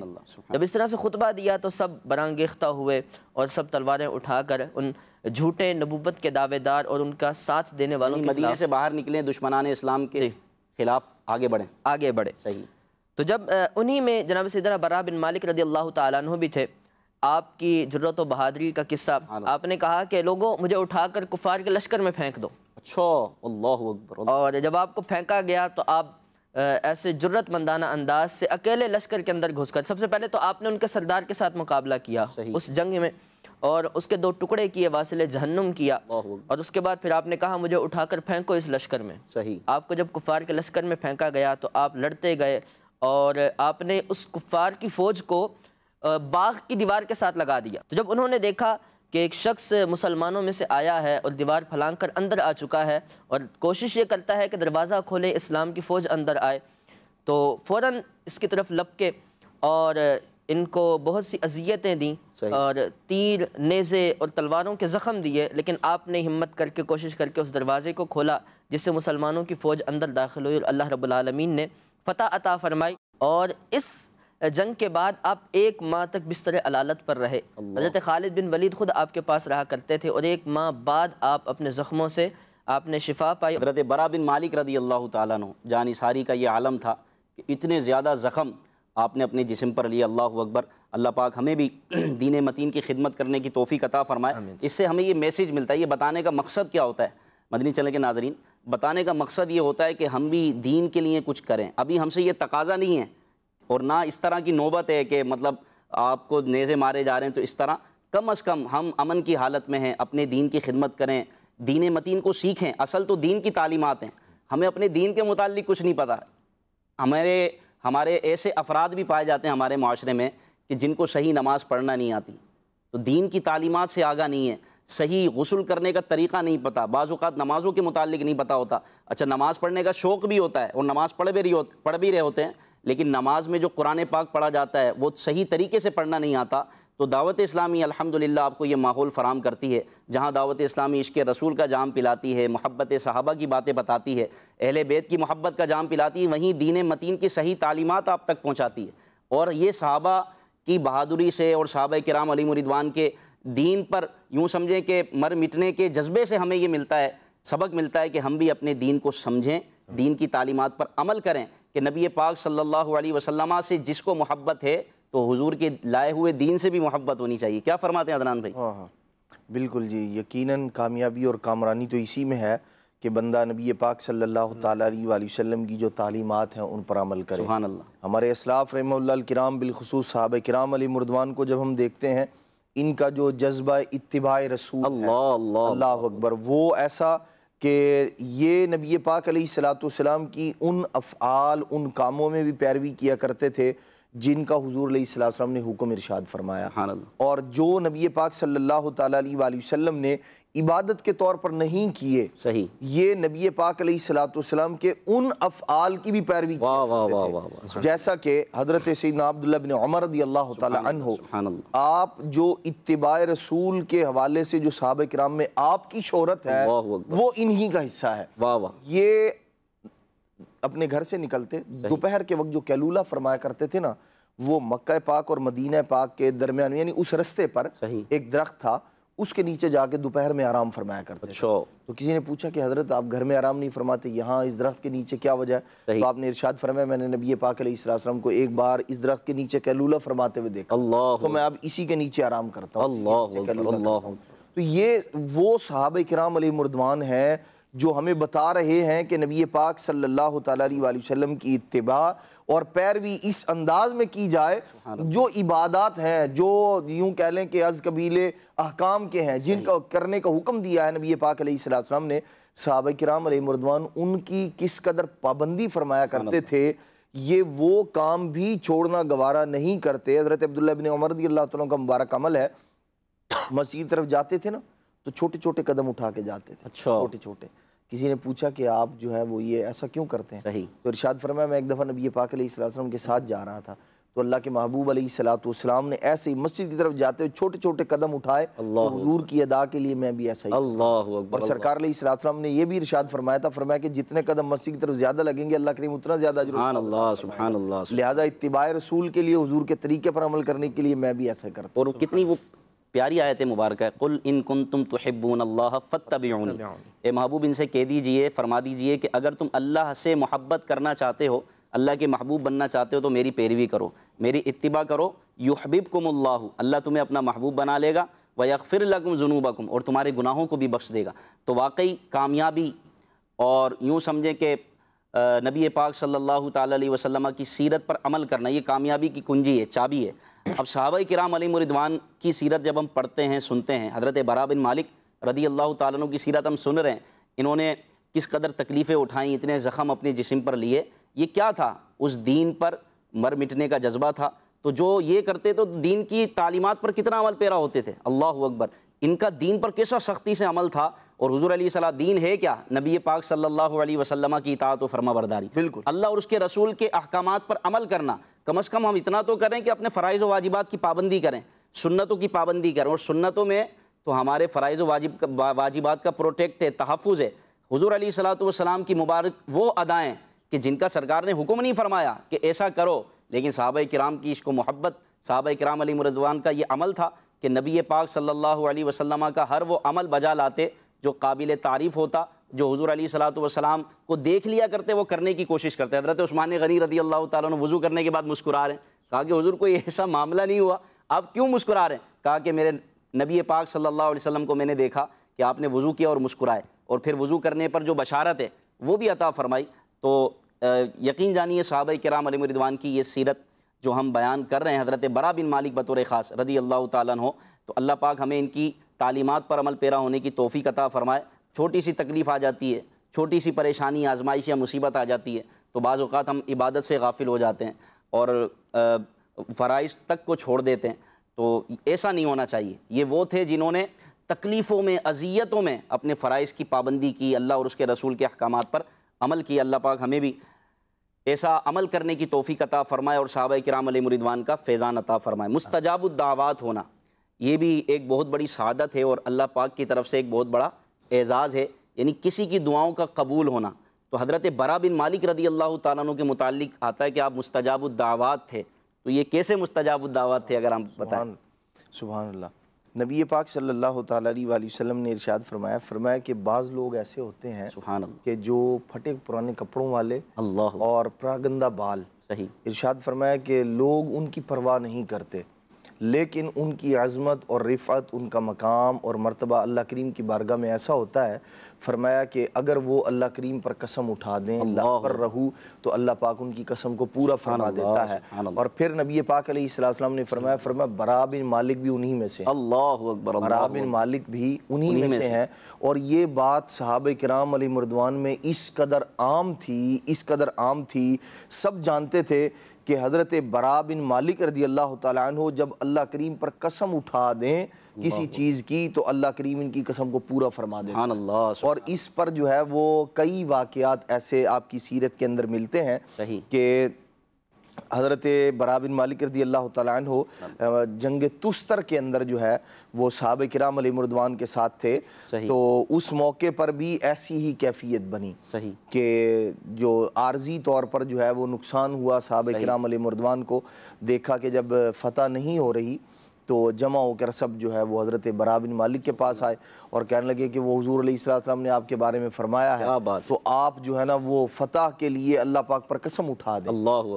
جب اس طرح سے خطبہ دیا تو سب برانگیختہ ہوئے اور سب تلواریں اٹھا کر ان جھوٹے نبوت کے دعوے دار اور ان کا ساتھ دینے والوں کے مدینے سے باہر نکلیں، دشمنان اسلام کے خلاف آگے بڑھیں۔ تو جب انہی میں جناب سیدنا برا بن مالک رضی اللہ تعالیٰ عنہ بھی تھے، آپ کی جرت و بہادری کا قصہ، آپ نے کہا کہ لوگوں مجھے اٹھا کر کفار کے لشکر میں پھینک دو۔ اچھا، اللہ اکبر۔ اور جب آپ کو پھینکا گیا تو آپ ایسے جرت مندانہ انداز سے اکیلے لشکر کے اندر گھس کر سب سے پہلے تو آپ نے ان کے سردار کے ساتھ مقابلہ کیا اس جنگ میں، اور اس کے 2 ٹکڑے کیے، واصل جہنم کیا، اور اس کے بعد پھر آپ نے کہا مجھے اٹھا کر پھینکو اس لشکر میں۔ آپ کو جب کفار کے لشکر میں پھینکا گیا تو آپ لڑتے گئے، اور آپ نے اس کفار کی فوج کو باغ کی دیوار کے ساتھ لگا دیا۔ تو جب انہوں نے دیکھا کہ ایک شخص مسلمانوں میں سے آیا ہے اور دیوار پھلانگ کر اندر آ چکا ہے اور کوشش یہ کرتا ہے کہ دروازہ کھولے، اسلام کی فوج اندر آئے، تو فوراً اس کی طرف لپکے اور ان کو بہت سی اذیتیں دیں اور تیر، نیزے اور تلواروں کے زخم دیے، لیکن آپ نے ہمت کر کے کوشش کر کے اس دروازے کو کھولا، جس سے مسلمانوں کی فوج اندر داخل ہوئی اور اللہ رب العالمین نے فتح عطا فرمائی۔ اور اس جنگ کے بعد آپ 1 ماہ تک بستر علالت پر رہے۔ حضرت خالد بن ولید خود آپ کے پاس رہا کرتے تھے اور 1 ماہ بعد آپ اپنے زخموں سے آپ نے شفا پائی۔ حضرت برا بن مالک رضی اللہ تعالیٰ عنہ جانثاری کا یہ عالم تھا کہ اتنے زیادہ زخم آپ نے اپنے جسم پر لیا۔ اللہ اکبر۔ اللہ پاک ہمیں بھی دین متین کی خدمت کرنے کی توفیق عطا فرمائے۔ اس سے ہمیں یہ میسیج ملتا ہے، یہ بتانے کا مقصد کیا ہوتا ہے مدنی چینل کے ناظرین؟ بتانے کا مقصد یہ ہوتا ہے کہ ہم بھی دین کے لیے کچھ کریں۔ ابھی ہم سے یہ تقاضا نہیں ہے اور نہ اس طرح کی نوبت ہے کہ مطلب آپ کو نیزے مارے جا رہے ہیں تو اس طرح، کم از کم ہم امن کی حالت میں ہیں، اپنے دین کی خدمت کریں، دین متین کو سیکھیں۔ اصل تو دین کی تعلیمات ہیں، ہمیں اپنے دین کے متعلق کچھ نہیں پتہ۔ ہمارے ایسے افراد بھی پائے جاتے ہیں ہمارے معاشرے میں کہ جن کو صحیح نماز پڑھنا نہیں آتی، تو دین کی تعلیمات سے آگاہ نہیں ہے، صحیح غسل کرنے کا طریقہ نہیں پتہ، بعض اوقات نمازوں کے متعلق نہیں پتہ ہوتا۔ اچھا، نماز پڑھنے کا شوق بھی ہوتا ہے اور نماز پڑھ بھی رہے ہوتے ہیں، لیکن نماز میں جو قرآن پاک پڑھا جاتا ہے وہ صحیح طریقے سے پڑھنا نہیں آتا۔ تو دعوت اسلامی الحمدللہ آپ کو یہ ماحول فراہم کرتی ہے، جہاں دعوت اسلامی عشق رسول کا جام پلاتی ہے، محبت صحابہ کی باتیں بتاتی ہے، اہل بیت کی محبت کا جام پلاتی ہے، وہیں دین متین کی صحیح تعلیمات آپ تک پہنچاتی ہے۔ اور یہ صحابہ کی بہادری سے اور صحابہ کرام علیہم رضوان کے دین پر یوں سمجھیں کہ مر مٹنے کے جذبے سے ہمیں یہ ملتا ہے، سبق ملتا ہے کہ ہم بھی اپنے دین کو سمجھیں، دین کی تعلیمات پر عمل کریں کہ نبی پاک صلی اللہ علیہ وسلم سے جس کو محبت ہے تو حضور کے لائے ہوئے دین سے بھی محبت ہونی چاہیے۔ کیا فرماتے ہیں عدنان بھائی؟ ہاں بالکل جی، یقیناً کامیابی اور کامرانی تو اسی میں ہے کہ بندہ نبی پاک صلی اللہ تعالیٰ علیہ وآلہ وسلم کی جو تعلیمات ہیں ان پر عمل کرے۔ سبحان اللہ۔ ہمارے اسلاف رحمہ اللہ الکرام، بالخصوص صحابہ کرام علیہم رضوان کو جب ہم دیکھتے ہیں، ان کا جو جذبہ اتباع رسول ہے، اللہ اکبر، وہ ایسا کہ یہ نبی پاک علیہ السلام کی ان افعال، ان کاموں میں بھی پیروی کیا کرتے تھے جن کا حضور علیہ السلام نے حکم ارشاد فرمایا، اور جو نبی پاک صلی اللہ تعالیٰ علیہ وآلہ وسلم نے عبادت کے طور پر نہیں کیے، صحیح، یہ نبی پاک علیہ السلام کے ان افعال کی بھی پیروی کرتے تھے، جیسا کہ حضرت سیدنا عبداللہ بن عمر رضی اللہ تعالیٰ عنہ، آپ جو اتباع رسول کے حوالے سے جو صحابہ کرام میں آپ کی شہرت ہے وہ انہی کا حصہ ہے۔ یہ اپنے گھر سے نکلتے دوپہر کے وقت جو قیلولہ فرمایا کرتے تھے نا، وہ مکہ پاک اور مدینہ پاک کے درمیان، یعنی اس رستے پر ایک درخت تھا، اس کے نیچے جا کے دوپہر میں آرام فرمایا کرتے تھے۔ تو کسی نے پوچھا کہ حضرت آپ گھر میں آرام نہیں فرماتے، یہاں اس درخت کے نیچے کیا وجہ ہے؟ تو آپ نے ارشاد فرمایا، میں نے نبی پاک علیہ السلام کو ایک بار اس درخت کے نیچے قیلولہ فرماتے ہوئے دیکھا، تو میں اب اسی کے نیچے آرام کرتا ہوں۔ تو یہ وہ صحابہ کرام علیہ رضوان ہیں جو ہمیں بتا رہے ہیں کہ نبی پاک صلی اللہ تعالیٰ علیہ وآلہ وسلم کی اتباع اور پیروی اس انداز میں کی جائے، جو عبادات ہیں، جو یوں کہہ لیں کہ از قبیل احکام کے ہیں، جن کا کرنے کا حکم دیا ہے نبی پاک علیہ السلام نے، صحابہ کرام علیہ رضوان ان کی کس قدر پابندی فرمایا کرتے تھے، یہ وہ کام بھی چھوڑنا گوارا نہیں کرتے۔ حضرت عبداللہ بن عمر رضی اللہ تعالیٰ کا مبارک عمل ہے، مسجد کی طرف جاتے تھے نا تو چھوٹے چھوٹے قدم اٹھا کے جاتے تھے، چھوٹے چھوٹے۔ کسی نے پوچھا کہ آپ جو ہے وہ یہ ایسا کیوں کرتے ہیں؟ تو ارشاد فرمایا، میں ایک دفعہ نبی پاک علیہ السلام کے ساتھ جا رہا تھا تو اللہ کے محبوب علیہ السلام نے ایسے ہی مسجد کی طرف جاتے ہوئے چھوٹے چھوٹے قدم اٹھائے، تو حضور کی ادا کے لیے میں بھی ایسا ہی اور سرکار علیہ السلام نے یہ بھی ارشاد فرمایا تھا، فرمایا کہ جتنے قدم مسجد کی طرف زیادہ لگیں گے اللہ کریم اتنا زیادہ اجر۔ سبحان اللہ۔ لہٰذا اتباع رسول کے لیے، حضور کے طریقے پر عمل کرنے کے لیے میں بھی ایسا کرتا ہوں۔ اور کتنی وہ پیاری آیت مبارکہ ہے، قل ان کنتم تحبون اللہ فاتبعونی، اے محبوب ان سے کہہ دیجئے، فرما دیجئے کہ اگر تم اللہ سے محبت کرنا چاہتے ہو، اللہ کے محبوب بننا چاہتے ہو تو میری پیروی کرو، میری اتباع کرو، یحببکم اللہ، اللہ تمہیں اپنا محبوب بنا لے گا، ویغفر لکم ذنوبکم، اور تمہارے گناہوں کو بھی بخش دے گا۔ تو واقعی کامیابی اور یوں سمجھیں کہ نبی پاک صلی اللہ تعالیٰ علیہ وسلم کی سیرت پر عمل کرنا یہ کامیابی کی کنجی ہے، چابی ہے۔ اب صحابہ کرام علیہم رضوان کی سیرت جب ہم پڑھتے ہیں، سنتے ہیں، حضرت برا بن مالک رضی اللہ تعالیٰ عنہ کی سیرت ہم سن رہے ہیں، انہوں نے کس قدر تکلیفیں اٹھائیں، اتنے زخم اپنے جسم پر لیے، یہ کیا تھا؟ اس دین پر مر مٹنے کا جذبہ تھا۔ تو جو یہ کرتے تو دین کی تعلیمات پر کتنا عمل پیرا ہوتے تھے، اللہ اکبر، ان کا دین پر کیسا سختی سے عمل تھا، اور حضور علیہ السلام دین ہے کیا؟ نبی پاک صلی اللہ علیہ وسلم کی اطاعت و فرما برداری، بالکل اللہ اور اس کے رسول کے احکامات پر عمل کرنا۔ کم از کم ہم اتنا تو کریں کہ اپنے فرائض و واجبات کی پابندی کریں، سنتوں کی پابندی کریں، اور سنتوں میں تو ہمارے فرائض و واجبات کا پروٹیکٹ ہے، تحفظ ہے۔ حضور علیہ الصلوۃ والسلام کی مبارک وہ ادائیں کہ جن کا سرکار نے حکم نہیں فرمایا کہ ایسا کرو، لیکن صحابہ کرام کی عشق و محبت، صحابہ کرام علیہم رضوان کا یہ عمل تھا کہ نبی پاک صلی اللہ علیہ وسلم کا ہر وہ عمل بجا لاتے جو قابل تعریف ہوتا، جو حضور علیہ الصلوۃ والسلام کو دیکھ لیا کرتے وہ کرنے کی کوشش کرتے۔ حضرت عثمان غنی رضی اللہ تعالیٰ عنہ وضو کرنے کے بعد مسکرا رہے ہیں، کہا کہ حضور کوئی ایسا معاملہ نہیں ہوا، آپ کیوں مسکرا رہے ہیں؟ کہا کہ میرے نبی پاک صلی اللہ علیہ وسلم کو میں نے دیکھا کہ آپ نے وضو کیا اور مسکرائے، اور پھر وضو کرنے پر جو بشارت ہے وہ بھی عطا فرمائی۔ تو یقین جانیے صحابہ کرام علیہم رضوان کی یہ سیرت جو ہم بیان کر رہے ہیں، حضرت برا بن مالک بطور خاص رضی اللہ تعالیٰ عنہ، تو اللہ پاک ہمیں ان کی تعلیمات پر عمل پیرا ہونے کی توفیق عطا فرمائے۔ چھوٹی سی تکلیف آ جاتی ہے، چھوٹی سی پریشانی، آزمائش یا مصیبت آ جاتی ہے تو بعض اوقات ہم عبادت سے غافل ہو جاتے ہیں اور فرائض تک کو چھوڑ دیتے ہیں، تو ایسا نہیں ہونا چاہیے۔ یہ وہ تھے جنہوں نے تکلیفوں میں، اذیتوں میں اپنے فرائض کی پابندی کی، اللہ اور اس کے رسول کے احکامات پر عمل کیا۔ اللہ پاک ہمیں بھی ایسا عمل کرنے کی توفیق عطا فرمائے اور صحابہ کرام علیہم رضوان کا فیضان عطا فرمائے۔ مستجاب الدعوات ہونا یہ بھی ایک بہت بڑی سعادت ہے اور اللہ پاک کی طرف سے ایک بہت بڑا اعزاز ہے، یعنی کسی کی دعاؤں کا قبول ہونا۔ تو حضرت برا بن مالک رضی اللہ تعالیٰ عنہ کے متعلق آتا ہے کہ آپ مستجاب الدعوات تھے، تو یہ کیسے مستجاب الدعوات تھے اگر ہم بتائیں؟ سبحان اللہ۔ نبی پاک صلی اللہ تعالیٰ علیہ وآلہ وسلم نے ارشاد فرمایا کہ بعض لوگ ایسے ہوتے ہیں سبحان اللہ، کہ جو پھٹے پرانے کپڑوں والے اللہ اور پراگندہ بال، صحیح، ارشاد فرمایا کہ لوگ ان کی پرواہ نہیں کرتے، لیکن ان کی عظمت اور رفعت، ان کا مقام اور مرتبہ اللہ کریم کی بارگاہ میں ایسا ہوتا ہے، فرمایا کہ اگر وہ اللہ کریم پر قسم اٹھا دیں اللہ پر رہو تو اللہ پاک ان کی قسم کو پورا فرما دیتا ہے۔ اور پھر نبی پاک علیہ السلام نے فرمایا برا بن مالک بھی انہی میں سے، اللہ اکبر، برا بن مالک بھی انہی میں سے ہیں۔ اور یہ بات صحابہ کرام علیہ رضوان میں اس قدر عام تھی، سب جانتے تھے کہ حضرت برا بن مالک رضی اللہ تعالیٰ عنہ جب اللہ کریم پر قسم اٹھا دیں کسی چیز کی تو اللہ کریم ان کی قسم کو پورا فرما دیں۔ اور اس پر جو ہے وہ کئی واقعات ایسے آپ کی سیرت کے اندر ملتے ہیں کہ حضرت برا بن مالک رضی اللہ تعالیٰ عنہ جنگ تستر کے اندر جو ہے وہ صحابہ کرام علیہم رضوان کے ساتھ تھے، تو اس موقع پر بھی ایسی ہی کیفیت بنی کہ جو عارضی طور پر جو ہے وہ نقصان ہوا صحابہ کرام علیہم رضوان کو۔ دیکھا کہ جب فتح نہیں ہو رہی تو جمع ہو کر سب جو ہے وہ حضرت برا بن مالک کے پاس آئے اور کہنے لگے کہ وہ حضور علیہ السلام نے آپ کے بارے میں فرمایا ہے، تو آپ جو ہے نا وہ فتح کے لیے اللہ پاک پر قسم اٹھا دیں۔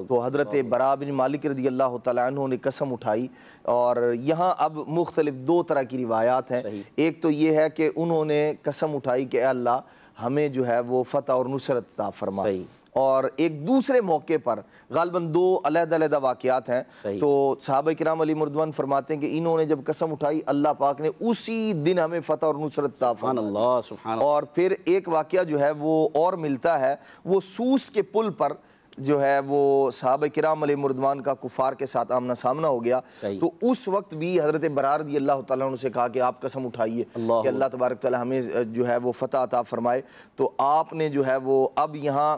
تو حضرت برا بن مالک رضی اللہ تعالیٰ عنہ نے قسم اٹھائی، اور یہاں اب مختلف دو طرح کی روایات ہیں۔ ایک تو یہ ہے کہ انہوں نے قسم اٹھائی کہ اے اللہ ہمیں جو ہے وہ فتح اور نصرت عطا فرما، اور ایک دوسرے موقع پر غالباً دو علیحدہ واقعات ہیں، تو صحابہ کرام علیہم رضوان فرماتے ہیں کہ انہوں نے جب قسم اٹھائی اللہ پاک نے اسی دن ہمیں فتح اور نصرت عطا فرمائی۔ اور پھر ایک واقعہ جو ہے وہ اور ملتا ہے، وہ سوس کے پل پر جو ہے وہ صحابہ کرام علیہم رضوان کا کفار کے ساتھ آمنا سامنا ہو گیا، تو اس وقت بھی حضرت برا رضی اللہ تعالیٰ عنہ سے کہا کہ آپ قسم اٹھائیے کہ اللہ تبارک تعالیٰ ہمیں جو ہے وہ فتح عطا فرمائے۔ تو آپ نے جو ہے وہ اب یہاں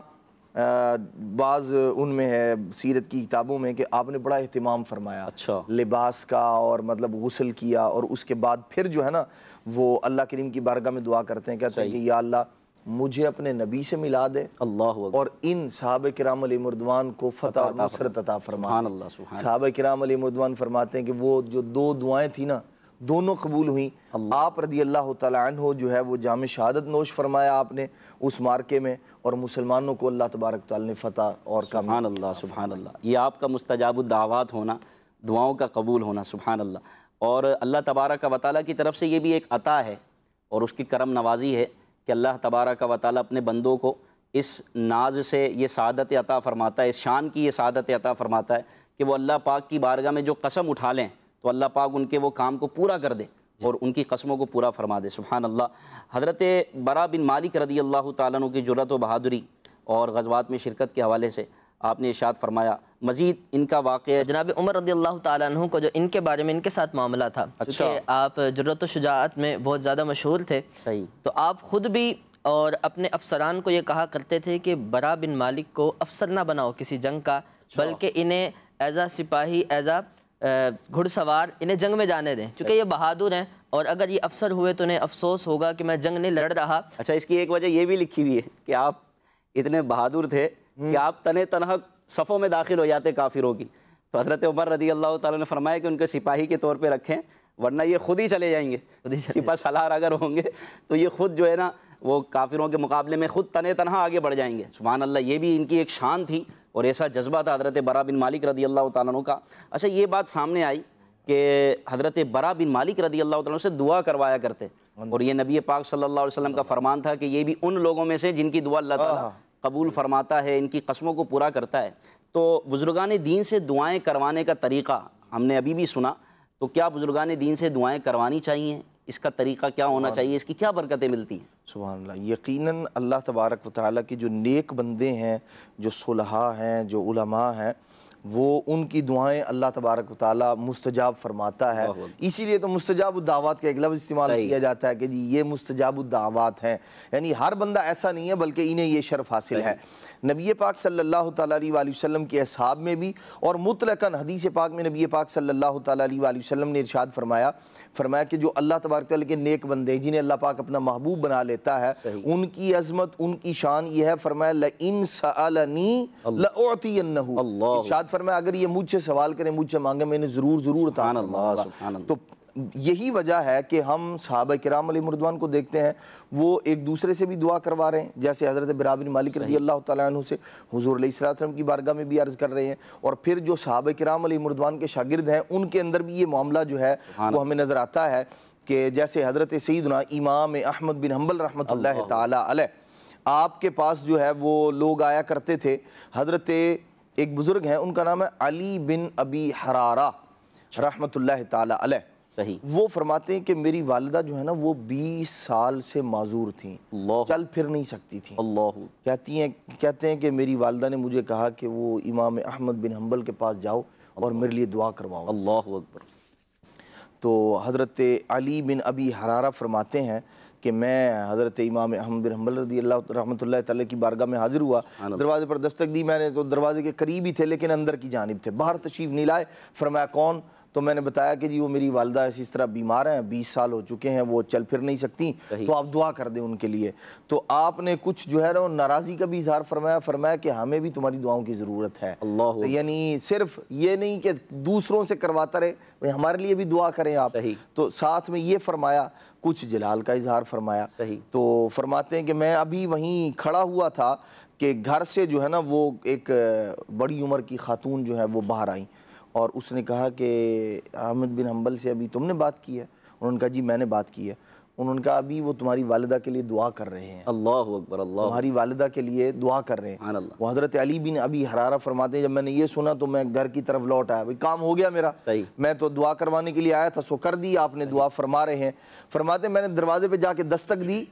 بعض ان میں ہے سیرت کی کتابوں میں کہ آپ نے بڑا اہتمام فرمایا لباس کا، اور مطلب غسل کیا، اور اس کے بعد پھر جو ہے نا وہ اللہ کریم کی بارگاہ میں دعا کرتے ہیں، کہتے ہیں کہ یا اللہ مجھے اپنے نبی سے ملا دے اور ان صحابہ کرام علیہم رضوان کو فتح اور نصرت عطا فرما دے۔ صحابہ کرام علیہم رضوان فرماتے ہیں کہ وہ جو دو دعائیں تھیں نا دونوں قبول ہوئیں۔ آپ رضی اللہ تعالیٰ عنہ جو ہے وہ جام شہادت نوش فرمایا آپ نے اس مارکے میں، اور مسلمانوں کو اللہ تبارک تعالیٰ نے فتح اور سبحان اللہ، سبحان اللہ۔ یہ آپ کا مستجاب الدعوات ہونا، دعاؤں کا قبول ہونا، سبحان اللہ۔ اور اللہ تبارک و تعالیٰ کی طرف سے یہ بھی ایک عطا ہے اور اس کی کرم نوازی ہے کہ اللہ تبارک و تعالیٰ اپنے بندوں کو اس ناز سے یہ سعادت عطا فرماتا ہے، اس شان کی یہ سعادت عطا فرماتا ہے کہ وہ اللہ پاک کی بارگاہ میں جو قسم اٹھا لیں تو اللہ پاک ان کے وہ کام کو پورا کر دے اور ان کی قسموں کو پورا فرما دے، سبحان اللہ۔ حضرت برا بن مالک رضی اللہ تعالیٰ عنہ کی جرأت و بہادری اور غزوات میں شرکت کے حوالے سے آپ نے ارشاد فرمایا مزید ان کا واقعہ جناب عمر رضی اللہ تعالیٰ عنہ کو جو ان کے بارے میں ان کے ساتھ معاملہ تھا، کیونکہ آپ جرأت و شجاعت میں بہت زیادہ مشہور تھے، صحیح، تو آپ خود بھی اور اپنے افسران کو یہ کہا کرتے تھے کہ برا بن مالک کو افسر نہ بناؤ کسی جنگ کا، بلکہ انہیں ایز اے سپاہی، ایز اے گھڑ سوار انہیں جنگ میں جانے دیں، چونکہ یہ بہادر ہیں اور اگر یہ افسر ہوئے تو انہیں افسوس ہوگا کہ میں جنگ نہیں لڑ رہا۔ اچھا، اس کی ایک وجہ یہ بھی لکھی ہوئی ہے کہ آپ اتنے بہادر تھے کہ آپ تنے تنہا صفوں میں داخل ہو جاتے کافروں کی، تو حضرت عمر رضی اللہ تعالیٰ نے فرمایا کہ ان کے سپاہی کے طور پہ رکھیں، ورنہ یہ خود ہی چلے جائیں گے، سپہ سالار اگر ہوں گے تو یہ خود جو ہے نا وہ کافروں کے مقابلے میں خود تنے تنہا آگے بڑھ جائیں گے۔ سبحان اللہ، یہ بھی ان کی ایک شان تھی اور ایسا جذبہ تھا حضرت برا بن مالک رضی اللہ تعالیٰ عنہ کا۔ اچھا، یہ بات سامنے آئی کہ حضرت برا بن مالک رضی اللہ تعالیٰ عنہ سے دعا کروایا کرتے، اور یہ نبی پاک صلی اللہ علیہ وسلم کا فرمان تھا کہ یہ بھی ان لوگوں میں سے جن کی دعا اللہ تعالیٰ قبول فرماتا ہے، ان کی قسموں کو پورا کرتا ہے۔ تو بزرگان دین سے دعائیں کروانے کا طریقہ ہم نے ابھی بھی سنا، تو کیا بزرگان دین سے دعائیں کروانی چاہیے؟ اس کا طریقہ کیا ہونا چاہیے؟ اس کی کیا برکتیں ملتی ہیں؟ سبحان اللہ، یقیناً اللہ تبارک و تعالیٰ کے جو نیک بندے ہیں، جو صلحاء ہیں، جو علماء ہیں، وہ ان کی دعائیں اللہ تبارک و تعالیٰ مستجاب فرماتا ہے۔ اسی لیے تو مستجاب الدعوات کا ایک لفظ استعمال کیا جاتا ہے کہ جی یہ مستجاب الدعوات ہیں، یعنی ہر بندہ ایسا نہیں ہے بلکہ انہیں یہ شرف حاصل ہے۔ نبی پاک صلی اللہ تعالیٰ علیہ وآلہ وسلم کے اصحاب میں بھی اور مطلقاً حدیث پاک میں نبی پاک صلی اللہ تعالیٰ علیہ وآلہ وسلم نے ارشاد فرمایا کہ جو اللہ تبارک تعالیٰ کے نیک بندے جنہیں اللہ پاک اپنا محبوب بنا لیتا ہے، ان کی عظمت، ان کی شان یہ ہے، فرمایا لَإِن سَأَلَنِي لَأُعْطِيَنَّهُ، ارشاد فرمایا اگر یہ مجھ سے سوال کریں، مجھ سے مانگیں، میں انہیں ضرور عطا فرماؤں گا۔ تو یہی وجہ ہے کہ ہم صحابہ کرام علیہ مردوان کو دیکھتے ہیں وہ ایک دوسرے سے بھی دعا کروا رہے ہیں، جیسے حضرت برا بن مالک رضی اللہ تعالیٰ عنہ سے حضور علیہ السلام کی بارگاہ میں بھی عرض کر رہے ہیں، اور پھر جو صحابہ کرام علیہ مردوان کے شاگرد ہیں ان کے اندر بھی یہ معاملہ جو ہے وہ ہمیں نظر آتا ہے کہ جیسے حضرت سیدنا امام احمد بن حنبل رحمۃ اللہ تعالیٰ علیہ، آپ کے پاس جو ہے وہ لوگ آیا کرتے تھے۔ حضرت ایک بزرگ ہیں، ان کا نام ہے علی بن ابی حرارہ رحمۃ اللہ تعالیٰ علیہ، وہ فرماتے ہیں کہ میری والدہ جو ہے نا وہ 20 سال سے معذور تھیں، چل پھر نہیں سکتی تھیں۔ کہتے ہیں کہ میری والدہ نے مجھے کہا کہ وہ امام احمد بن حنبل کے پاس جاؤ اور میرے لیے دعا کرواؤ۔ اللہ اکبر۔ تو حضرت علی بن ابی حرارہ فرماتے ہیں کہ میں حضرت امام احمد بن حنبل رضی اللہ رحمۃ اللہ تعالیٰ کی بارگاہ میں حاضر ہوا، دروازے پر دستک دی، میں نے تو دروازے کے قریب ہی تھے لیکن اندر کی جانب تھے، باہر تشریف نہیں لائے۔ فرمایا کون؟ تو میں نے بتایا کہ جی وہ میری والدہ اس طرح بیمار ہیں، 20 سال ہو چکے ہیں، وہ چل پھر نہیں سکتی، تو آپ دعا کر دیں ان کے لیے۔ تو آپ نے کچھ جو ہے نا ناراضی کا بھی اظہار فرمایا کہ ہمیں بھی تمہاری دعاؤں کی ضرورت ہے، یعنی صرف یہ نہیں کہ دوسروں سے کرواتا رہے، ہمارے لیے بھی دعا کریں آپ۔ تو ساتھ میں یہ فرمایا، کچھ جلال کا اظہار فرمایا۔ تو فرماتے ہیں کہ میں ابھی وہیں کھڑا ہوا تھا کہ گھر سے جو ہے نا وہ ایک بڑی عمر کی خاتون جو ہے وہ باہر آئیں، اور اس نے کہا کہ احمد بن حنبل سے ابھی تم نے بات کی ہے؟ انہوں نے کہا جی میں نے بات کی ہے۔ انہوں نے کہا ابھی وہ تمہاری والدہ کے لیے دعا کر رہے ہیں۔ اللہ اکبر، اللہ، تمہاری والدہ کے لیے دعا کر رہے ہیں۔ وہ حضرت علی بن ابی حرارہ فرماتے ہیں جب میں نے یہ سنا تو میں گھر کی طرف لوٹ آیا، بھئی کام ہو گیا میرا، میں تو دعا کروانے کے لیے آیا تھا، سو کر دی آپ نے، دعا فرما رہے ہیں۔ فرماتے ہیں میں نے دروازے پہ جا کے دستک دی،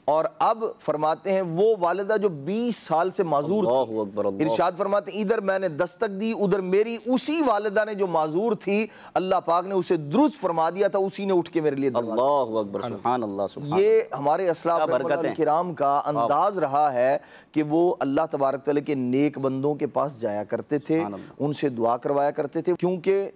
اور اب فرماتے ہیں وہ والدہ جو 20 سال سے معذور تھی، ارشاد فرماتے ہیں ادھر میں نے دستک دی، ادھر میری اسی والدہ نے جو معذور تھی اللہ پاک نے اسے درست فرما دیا تھا، اسی نے اٹھ کے میرے لیے دعا کی۔ اللہ اکبر، سبحان اللہ۔ یہ ہمارے اسلاف کرام کا انداز رہا ہے کہ وہ اللہ تبارک تعالیٰ کے نیک بندوں کے پاس جایا کرتے تھے، ان سے دعا کروایا کرتے تھے، کیونکہ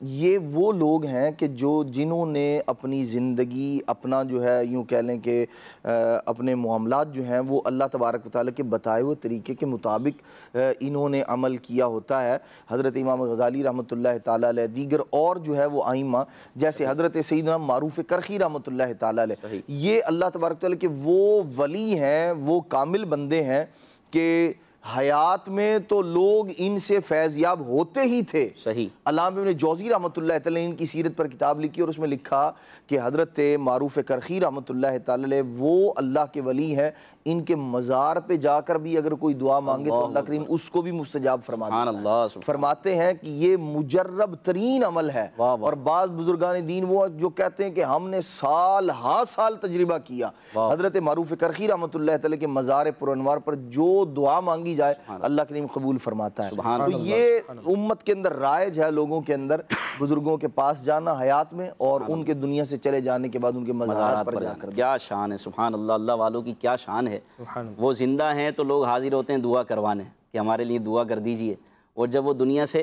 یہ وہ لوگ ہیں کہ جنہوں نے اپنی زندگی، اپنا جو ہے یوں کہہ لیں کہ اپنے معاملات جو ہیں وہ اللہ تبارک و تعالیٰ کے بتائے ہوئے طریقے کے مطابق انہوں نے عمل کیا ہوتا ہے۔ حضرت امام غزالی رحمۃ اللہ تعالیٰ علیہ، دیگر اور جو ہے وہ ائمہ جیسے حضرت سیدنا معروف کرخی رحمۃ اللہ تعالیٰ علیہ، یہ اللہ تبارک و تعالیٰ کے وہ ولی ہیں، وہ کامل بندے ہیں کہ حیات میں تو لوگ ان سے فیض یاب ہوتے ہی تھے۔ علامہ ابن جوزی رحمۃ اللہ تعالیٰ نے ان کی سیرت پر کتاب لکھی اور اس میں لکھا کہ حضرت معروف کرخی رحمۃ اللہ تعالیٰ علیہ وہ اللہ کے ولی ہیں، ان کے مزار پہ جا کر بھی اگر کوئی دعا مانگے تو اللہ کریم اس کو بھی مستجاب فرما دیتا ہے۔ فرماتے ہیں کہ یہ مجرب ترین عمل ہے، اور بعض بزرگان دین وہ جو کہتے ہیں کہ ہم نے سال تجربہ کیا۔ حضرت معروف کرخی رحمۃ اللہ تعالیٰ کے مزار پر انوار پر جو دعا مانگی مانگی جائے اللہ کریم قبول فرماتا ہے۔ تو یہ امت کے اندر رائج ہے لوگوں کے اندر بزرگوں کے پاس جانا حیات میں، اور ان کے دنیا سے چلے جانے کے بعد ان کے مزارات پر جا کر کیا شان ہے، سبحان اللہ، اللہ والوں کی کیا شان ہے۔ وہ زندہ ہیں تو لوگ حاضر ہوتے ہیں دعا کروانے کہ ہمارے لیے دعا کر دیجئے، اور جب وہ دنیا سے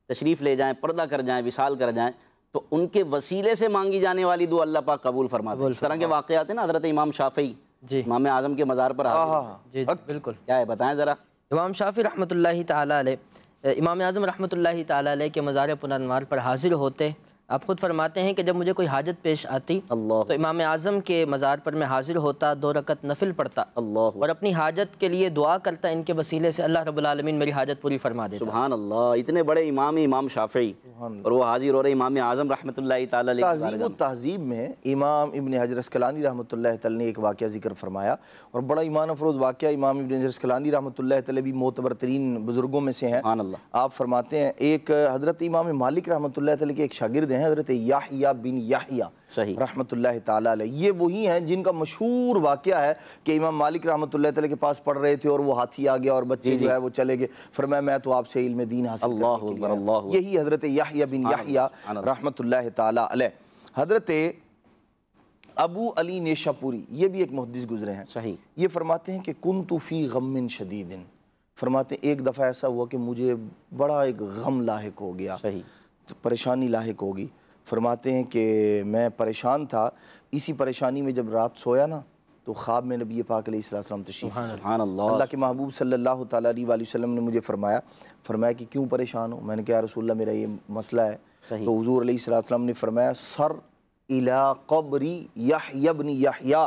تشریف لے جائیں، پردہ کر جائیں، وصال کر جائیں، تو ان کے وسیلے سے مانگی جانے والی دعا اللہ پاک قبول فرماتے ہیں۔ اس طرح کے واقعات ہیں نا، حضرت امام شافعی امام اعظم کے مزار پر حاضر، جی بالکل، کیا ہے بتائیں ذرا۔ امام شافعی رحمۃ اللہ تعالیٰ علیہ، امام اعظم رحمۃ اللہ تعالیٰ علیہ کے مزار پرانوار پر حاضر ہوتے۔ آپ خود فرماتے ہیں کہ جب مجھے کوئی حاجت پیش آتی تو امام اعظم کے مزار پر میں حاضر ہوتا، 2 رکعت نفل پڑھتا اور اپنی حاجت کے لیے دعا کرتا، ان کے وسیلے سے اللہ رب العالمین میری حاجت پوری فرما دیتا۔ سبحان اللہ، اتنے بڑے امام امام شافعی اور وہ حاضر ہو رہے امام اعظم رحمۃ اللہ تعالیٰ علیہ۔ تہذیب و تہذیب میں امام ابن حجر اسقلانی رحمۃ اللہ تعالیٰ نے ایک واقعہ ذکر فرمایا، اور بڑا ایمان افروز واقعہ، امام ابن حجر اسقلانی رحمۃ اللہ تعالیٰ بھی معتبر ترین بزرگوں میں سے ہیں۔ آپ فرماتے ہیں ایک حضرت امام مالک رحمۃ اللہ تعالیٰ کے ایک شاگرد ہیں حضرت یحییٰ بن یحییٰ رحمۃ اللہ تعالیٰ علیہ، یہ وہی ہیں جن کا مشہور واقعہ ہے کہ امام مالک رحمۃ اللہ تعالیٰ کے پاس پڑھ رہے تھے اور وہ ہاتھی آ گیا اور بچے جو ہے وہ چلے گئے، فرمایا میں تو آپ سے علم دین حاصل کرنے کے لیے۔ یہی حضرت یحییٰ بن یحییٰ رحمۃ اللہ تعالیٰ علیہ۔ حضرت ابو علی نیشاپوری، یہ بھی ایک محدث گزرے ہیں، یہ فرماتے ہیں کہ کنت فی غم شدید، فرماتے ہیں ایک دفعہ ایسا ہوا کہ مجھے بڑا ایک غم لاحق ہو گیا، پریشانی لاحق ہوگی۔ فرماتے ہیں کہ میں پریشان تھا، اسی پریشانی میں جب رات سویا نا تو خواب میں نبی پاک علیہ السلام تشریف، سبحان اللہ، اللہ کے محبوب صلی اللہ تعالیٰ علیہ وسلم نے مجھے فرمایا کہ کیوں پریشان ہو؟ میں نے کہا یا رسول اللہ میرا یہ مسئلہ ہے، تو حضور علیہ السلام نے فرمایا سر الی قبری یحییٰ بن یحییٰ،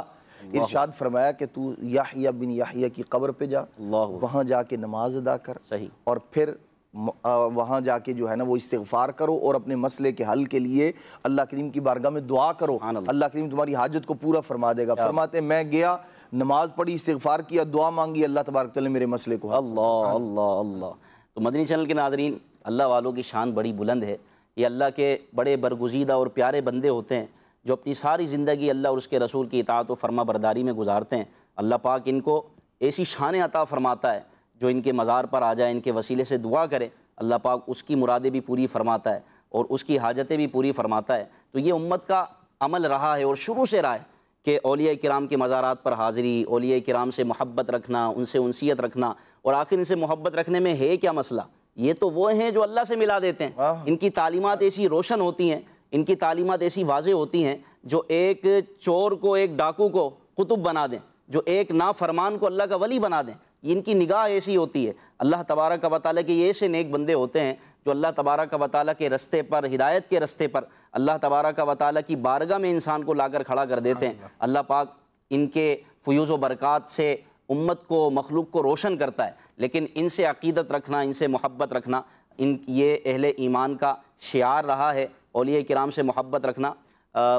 ارشاد فرمایا کہ تو یحییٰ بن یحییٰ کی قبر پہ جا، وہاں جا کے نماز ادا کر، اور پھر وہاں جا کے جو ہے نا وہ استغفار کرو اور اپنے مسئلے کے حل کے لیے اللہ کریم کی بارگاہ میں دعا کرو، اللہ کریم تمہاری حاجت کو پورا فرما دے گا۔ فرماتے ہیں میں گیا، نماز پڑھی، استغفار کیا، دعا مانگی، اللہ تبارک تعالیٰ میرے مسئلے کو اللہ اللہ اللہ۔ تو مدنی چینل کے ناظرین، اللہ والوں کی شان بڑی بلند ہے، یہ اللہ کے بڑے برگزیدہ اور پیارے بندے ہوتے ہیں جو اپنی ساری زندگی اللہ اور اس کے رسول کی اطاعت و فرما برداری میں گزارتے ہیں۔ اللہ پاک ان کو ایسی شان عطا فرماتا ہے، جو ان کے مزار پر آ جائے، ان کے وسیلے سے دعا کرے، اللہ پاک اس کی مرادیں بھی پوری فرماتا ہے اور اس کی حاجتیں بھی پوری فرماتا ہے۔ تو یہ امت کا عمل رہا ہے اور شروع سے رہا ہے کہ اولیاء کرام کے مزارات پر حاضری، اولیاء کرام سے محبت رکھنا، ان سے انسیت رکھنا، اور آخر ان سے محبت رکھنے میں ہے کیا مسئلہ؟ یہ تو وہ ہیں جو اللہ سے ملا دیتے ہیں، ان کی تعلیمات ایسی روشن ہوتی ہیں، ان کی تعلیمات ایسی واضح ہوتی ہیں جو ایک چور کو، ایک ڈاکو کو قطب بنا دیں، جو ایک نافرمان کو اللہ کا ولی بنا دیں۔ ان کی نگاہ ایسی ہوتی ہے، اللہ تبارک و تعالیٰ کے یہ ایسے نیک بندے ہوتے ہیں جو اللہ تبارک و تعالیٰ کے رستے پر، ہدایت کے رستے پر، اللہ تبارک و تعالیٰ کی بارگاہ میں انسان کو لا کر کھڑا کر دیتے ہیں۔ اللہ پاک ان کے فیوز و برکات سے امت کو، مخلوق کو روشن کرتا ہے، لیکن ان سے عقیدت رکھنا، ان سے محبت رکھنا، یہ اہل ایمان کا شعار رہا ہے، اولیاء کرام سے محبت رکھنا۔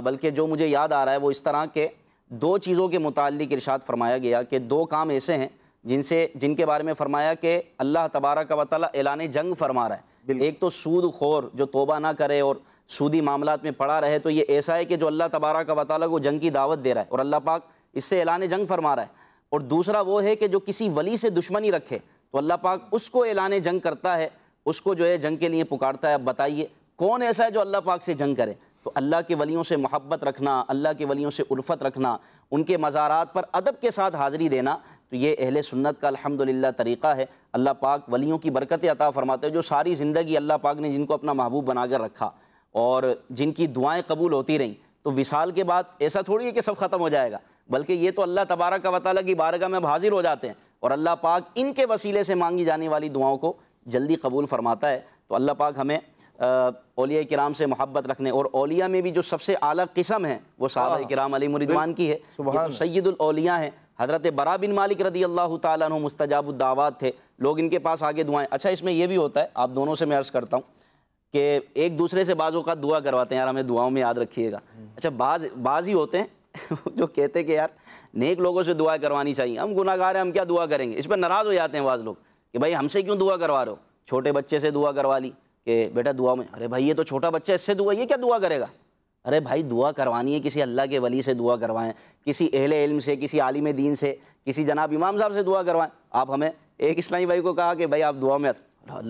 بلکہ جو مجھے یاد آ رہا ہے وہ اس طرح کے 2 چیزوں کے متعلق ارشاد فرمایا گیا کہ 2 کام ایسے ہیں جن کے بارے میں فرمایا کہ اللہ تبارک و تعالیٰ اعلان جنگ فرما رہا ہے۔ ایک تو سود خور جو توبہ نہ کرے اور سودی معاملات میں پڑا رہے، تو یہ ایسا ہے کہ جو اللہ تبارک و تعالیٰ کو جنگ کی دعوت دے رہا ہے، اور اللہ پاک اس سے اعلان جنگ فرما رہا ہے۔ اور دوسرا وہ ہے کہ جو کسی ولی سے دشمنی رکھے تو اللہ پاک اس کو اعلان جنگ کرتا ہے، اس کو جو ہے جنگ کے لیے پکارتا ہے۔ اب بتائیے کون ایسا ہے جو اللہ پاک سے جنگ کرے؟ تو اللہ کے ولیوں سے محبت رکھنا، اللہ کے ولیوں سے الفت رکھنا، ان کے مزارات پر ادب کے ساتھ حاضری دینا، تو یہ اہل سنت کا الحمدللہ طریقہ ہے۔ اللہ پاک ولیوں کی برکت عطا فرماتے ہیں، جو ساری زندگی اللہ پاک نے جن کو اپنا محبوب بنا کر رکھا اور جن کی دعائیں قبول ہوتی رہیں، تو وصال کے بعد ایسا تھوڑی ہے کہ سب ختم ہو جائے گا، بلکہ یہ تو اللہ تبارک و تعالیٰ کی بارگاہ میں اب حاضر ہو جاتے ہیں، اور اللہ پاک ان کے وسیلے سے مانگی جانے والی دعاؤں کو جلدی قبول فرماتا ہے۔ تو اللہ پاک ہمیں اولیاء کرام سے محبت رکھنے، اور اولیاء میں بھی جو سب سے اعلیٰ قسم ہے وہ صحابہ کرام علیہم رضوان کی ہے، یہ تو سید الاولیاء ہیں۔ حضرت برا بن مالک رضی اللہ تعالیٰ عنہ مستجاب الدعوات تھے، لوگ ان کے پاس آگے دعائیں۔ اچھا، اس میں یہ بھی ہوتا ہے، آپ دونوں سے میں عرض کرتا ہوں کہ ایک دوسرے سے بعض اوقات دعا کرواتے ہیں، یار ہمیں دعاؤں میں یاد رکھیے گا۔ اچھا، بعض ہی ہوتے ہیں جو کہتے ہیں کہ یار نیک لوگوں سے دعا کروانی چاہیے، ہم گناہ گار ہیں، ہم کیا دعا کریں گے؟ اس پر ناراض ہو جاتے ہیں بعض لوگ کہ بھائی ہم سے کیوں دعا کروا رہے ہو؟ چھوٹے بچے سے دعا کروا لی کہ بیٹا دعا میں، ارے بھائی یہ تو چھوٹا بچہ، اس سے دعا، یہ کیا دعا کرے گا؟ ارے بھائی دعا کروانی ہے کسی اللہ کے ولی سے دعا کروائیں، کسی اہل علم سے، کسی عالم دین سے، کسی جناب امام صاحب سے دعا کروائیں۔ آپ ہمیں ایک اسلامی بھائی کو کہا کہ بھائی آپ دعا میں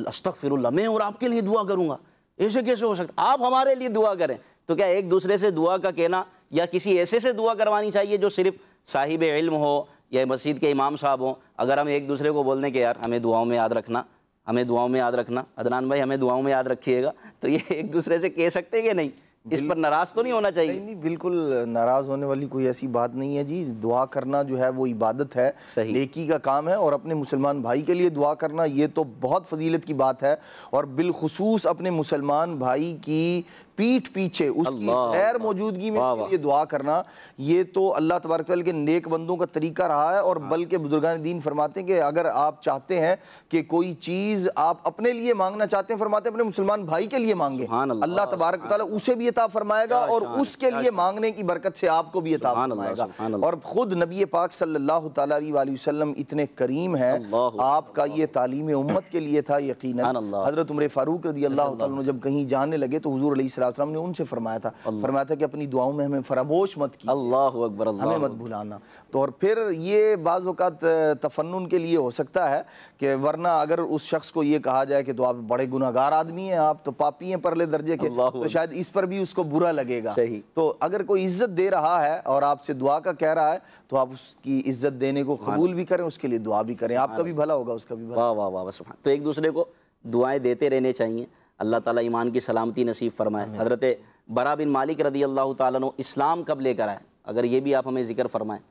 استغفر اللہ، میں اور آپ کے لیے دعا کروں گا، ایسے کیسے ہو سکتا؟ آپ ہمارے لیے دعا کریں۔ تو کیا ایک دوسرے سے دعا کا کہنا یا کسی ایسے سے دعا کروانی چاہیے جو صرف صاحب علم ہو یا مسجد کے امام صاحب ہوں؟ اگر ہم ایک دوسرے کو بول دیں کہ یار ہمیں دعاؤں میں یاد رکھنا، ہمیں دعاؤں میں یاد رکھنا، عدنان بھائی ہمیں دعاؤں میں یاد رکھیے گا، تو یہ ایک دوسرے سے کہہ سکتے کہ نہیں؟ اس پر ناراض تو نہیں ہونا چاہیے؟ نہیں بالکل ناراض ہونے والی کوئی ایسی بات نہیں ہے جی۔ دعا کرنا جو ہے وہ عبادت ہے، نیکی کا کام ہے، اور اپنے مسلمان بھائی کے لیے دعا کرنا یہ تو بہت فضیلت کی بات ہے، اور بالخصوص اپنے مسلمان بھائی کی پیٹھ پیچھے اس کی غیر موجودگی میں اس کے لیے دعا کرنا، یہ تو اللہ تبارک تعالیٰ کے نیک بندوں کا طریقہ رہا ہے۔ اور بلکہ بزرگان دین فرماتے ہیں کہ اگر آپ چاہتے ہیں کہ کوئی چیز آپ اپنے لیے مانگنا چاہتے ہیں، فرماتے ہیں اپنے مسلمان بھائی کے لیے مانگیں، اللہ تبارک تعالیٰ اسے بھی عطا فرمائے گا اور اس کے لیے مانگنے کی برکت سے آپ کو بھی عطا فرمائے گا۔ اور خود نبی پاک صلی اللہ تعالیٰ علیہ وسلم اتنے کریم ہیں، آپ کا یہ تعلیم امت کے لیے تھا یقیناً۔ حضرت عمر فاروق رضی اللہ تعالیٰ عنہ جب کہیں جانے لگے تو حضور علیہ السلام نے ان سے فرمایا تھا کہ اپنی دعاؤں میں ہمیں فراموش مت کیجیے، اللہ اکبر، ہمیں مت بھلانا۔ تو اور پھر یہ بعض اوقات تفنن کے لیے ہو سکتا ہے کہ ورنہ اگر اس شخص کو یہ کہا جائے کہ تو آپ بڑے گناہگار آدمی ہیں، آپ تو پاپی ہیں پرلے درجے کے، تو شاید اس پر بھی اس کو برا لگے گا۔ تو اگر کوئی عزت دے رہا ہے اور آپ سے دعا کا کہہ رہا ہے تو آپ اس کی عزت دینے کو قبول بھی کریں، اس کے لیے دعا بھی کریں، آپ کا بھی بھلا ہوگا، اس کا بھی بھلا۔ واہ واہ واہ سبحان۔ تو ایک دوسرے کو دعائیں دیتے رہنے چاہیے، اللہ تعالیٰ ایمان کی سلامتی نصیب فرمائے۔ حضرت برا بن مالک رضی اللہ تعالیٰ عنہ اسلام کب لے کر آئے؟ اگر یہ بھی آپ ہمیں ذکر فرمائیں۔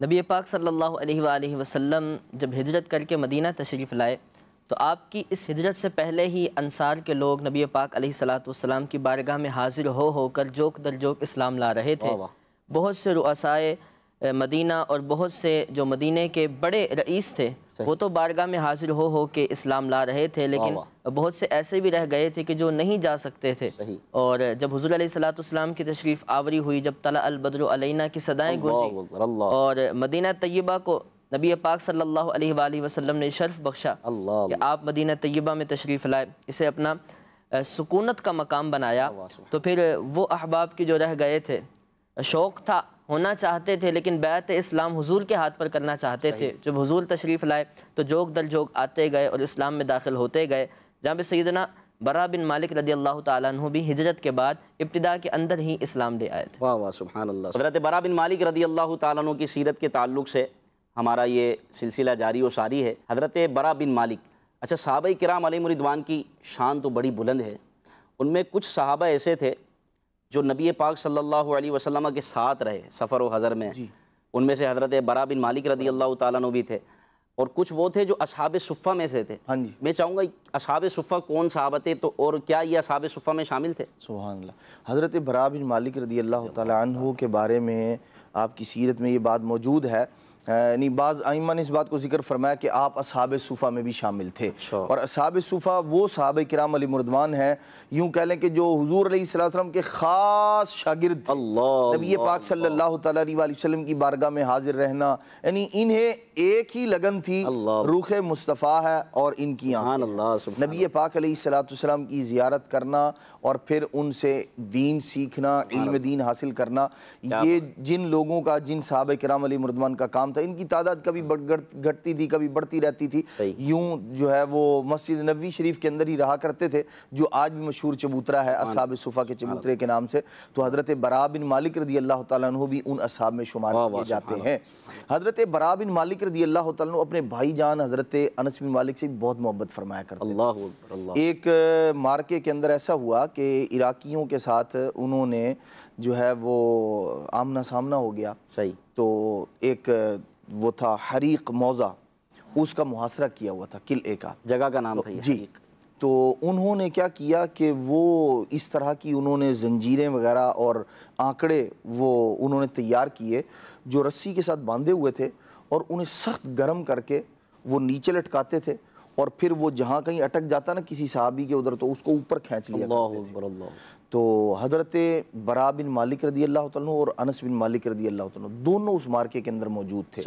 نبی پاک صلی اللہ علیہ وآلہ وسلم جب ہجرت کر کے مدینہ تشریف لائے تو آپ کی اس ہجرت سے پہلے ہی انصار کے لوگ نبی پاک علیہ السلام کی بارگاہ میں حاضر ہو کر جوک در جوک اسلام لا رہے تھے۔ بہت سے رؤسائے مدینہ اور بہت سے جو مدینہ کے بڑے رئیس تھے وہ تو بارگاہ میں حاضر ہو کے اسلام لا رہے تھے، لیکن بہت سے ایسے بھی رہ گئے تھے کہ جو نہیں جا سکتے تھے۔ اور جب حضور علیہ السلام کی تشریف آوری ہوئی، جب طلع البدر علینا کی صدائیں گونجی اور مدینہ طیبہ کو نبی پاک صلی اللہ علیہ وآلہ وسلم نے شرف بخشا کہ آپ مدینہ طیبہ میں تشریف لائے، اسے اپنا سکونت کا مقام بنایا، تو پھر وہ احباب کی جو رہ گئے تھے، شوق تھا، ہونا چاہتے تھے، لیکن بیعت اسلام حضور کے ہاتھ پر کرنا چاہتے تھے۔ جب حضور تشریف لائے تو جوک در جوک آتے گئے اور اسلام میں داخل ہوتے گئے، جہاں پہ سیدنا برا بن مالک رضی اللہ تعالیٰ عنہ بھی ہجرت کے بعد ابتدا کے اندر ہی اسلام لے آئے تھے۔ واہ واہ سبحان اللہ۔ حضرت برا بن مالک رضی اللہ تعالیٰ عنہ کی سیرت کے تعلق سے ہمارا یہ سلسلہ جاری و ساری ہے۔ حضرت برا بن مالک، اچھا صحابہ کرام علیہم رضوان کی شان تو بڑی بلند ہے، ان میں کچھ صحابہ ایسے تھے جو نبی پاک صلی اللہ علیہ وسلم کے ساتھ رہے سفر و حضر میں، ان میں سے حضرت برا بن مالک رضی اللہ تعالیٰ عنہ بھی تھے، اور کچھ وہ تھے جو اصحاب صفہ میں سے تھے۔ میں چاہوں گا اصحاب صفہ کون صحابہ تھے، تو اور کیا یہ اصحاب صفہ میں شامل تھے؟ سبحان اللہ۔ حضرت برا بن مالک رضی اللہ تعالیٰ عنہ کے بارے میں آپ کی سیرت میں یہ بات موجود ہے، یعنی بعض ائمہ نے اس بات کو ذکر فرمایا کہ آپ اصحاب صفہ میں بھی شامل تھے، اور اصحاب صفہ وہ صحابہ کرام علیہم رضوان ہیں، یوں کہہ لیں کہ جو حضور علیہ السلام کے خاص شاگرد تھے۔ نبی پاک صلی اللہ تعالیٰ علیہ وسلم کی بارگاہ میں حاضر رہنا، یعنی انہیں ایک ہی لگن تھی، روح مصطفیٰ ہے اور ان کی آنکھیں، نبی پاک علیہ السلام کی زیارت کرنا اور پھر ان سے دین سیکھنا، علم دین حاصل کرنا، یہ جن لوگوں کا، جن صحابہ کرام علیہم رضوان کا کام تھا۔ ان کی تعداد کبھی گھٹتی تھی، کبھی بڑھتی رہتی تھی، یوں جو ہے وہ مسجد نبوی شریف کے اندر ہی رہا کرتے تھے، جو آج بھی مشہور چبوترا ہے اصحاب صفہ کے چبوترے کے نام سے۔ تو حضرت برا بن مالک رضی اللہ تعالیٰ عنہ بھی ان اصحاب میں شمار کیے جاتے ہیں۔ حضرت برا بن مالک رضی اللہ تعالیٰ عنہ اپنے بھائی جان حضرت انس بن مالک سے بہت محبت فرمایا کرتے تھے۔ ایک مارکے کے اندر ایسا ہوا کہ عراقیوں کے ساتھ انہوں نے جو ہے وہ آمنا سامنا ہو گیا، تو ایک وہ تھا حریق موضع، اس کا محاصرہ کیا ہوا تھا، قلعے کا، جگہ کا نام تھا یہ۔ جی، تو انہوں نے کیا کیا کہ وہ اس طرح کی انہوں نے زنجیریں وغیرہ اور آنکڑے وہ انہوں نے تیار کیے جو رسی کے ساتھ باندھے ہوئے تھے، اور انہیں سخت گرم کر کے وہ نیچے لٹکاتے تھے، اور پھر وہ جہاں کہیں اٹک جاتا نا کسی صحابی کے ادھر تو اس کو اوپر کھینچ لیا کرتے تھے۔ تو حضرت برا بن مالک رضی اللہ تعالیٰ عنہ اور انس بن مالک رضی اللہ تعالیٰ عنہ دونوں اس مارکے کے اندر موجود تھے،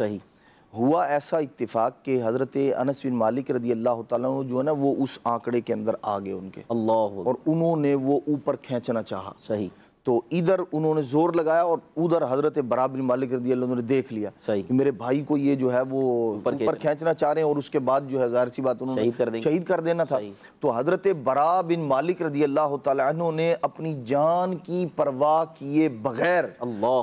ہوا ایسا اتفاق کہ حضرت انس بن مالک رضی اللہ تعالیٰ عنہ جو ہے نا وہ اس آنکڑے کے اندر آ گئے ان کے، اللہ، اور انہوں نے وہ اوپر کھینچنا چاہا، صحیح، تو ادھر انہوں نے زور لگایا اور ادھر حضرت برا بن مالک رضی اللہ عنہ نے دیکھ لیا صحیح کہ میرے بھائی کو یہ جو ہے وہ اوپر کھینچنا چاہ رہے ہیں، اور اس کے بعد جو ہے ظاہر سی بات انہوں نے شہید کر دینا تھا۔ تو حضرت برا بن مالک رضی اللہ تعالیٰ عنہ نے اپنی جان کی پرواہ کیے بغیر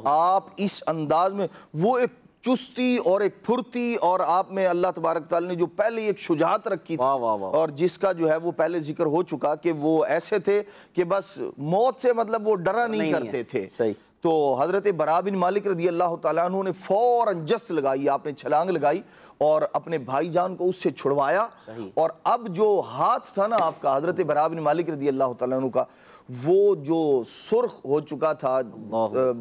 آپ اس انداز میں، وہ ایک چستی اور ایک پھرتی، اور آپ میں اللہ تبارک تعالیٰ نے جو پہلے ایک شجاعت رکھی تھی، اور جس کا جو ہے وہ پہلے ذکر ہو چکا کہ وہ ایسے تھے کہ بس موت سے مطلب وہ ڈرا نہیں کرتے تھے۔ تو حضرت برا بن مالک رضی اللہ تعالیٰ عنہ نے فوراً جس لگائی، آپ نے چھلانگ لگائی اور اپنے بھائی جان کو اس سے چھڑوایا، اور اب جو ہاتھ تھا نا آپ کا حضرت برا بن مالک رضی اللہ تعالیٰ عنہ کا، وہ جو سرخ ہو چکا تھا،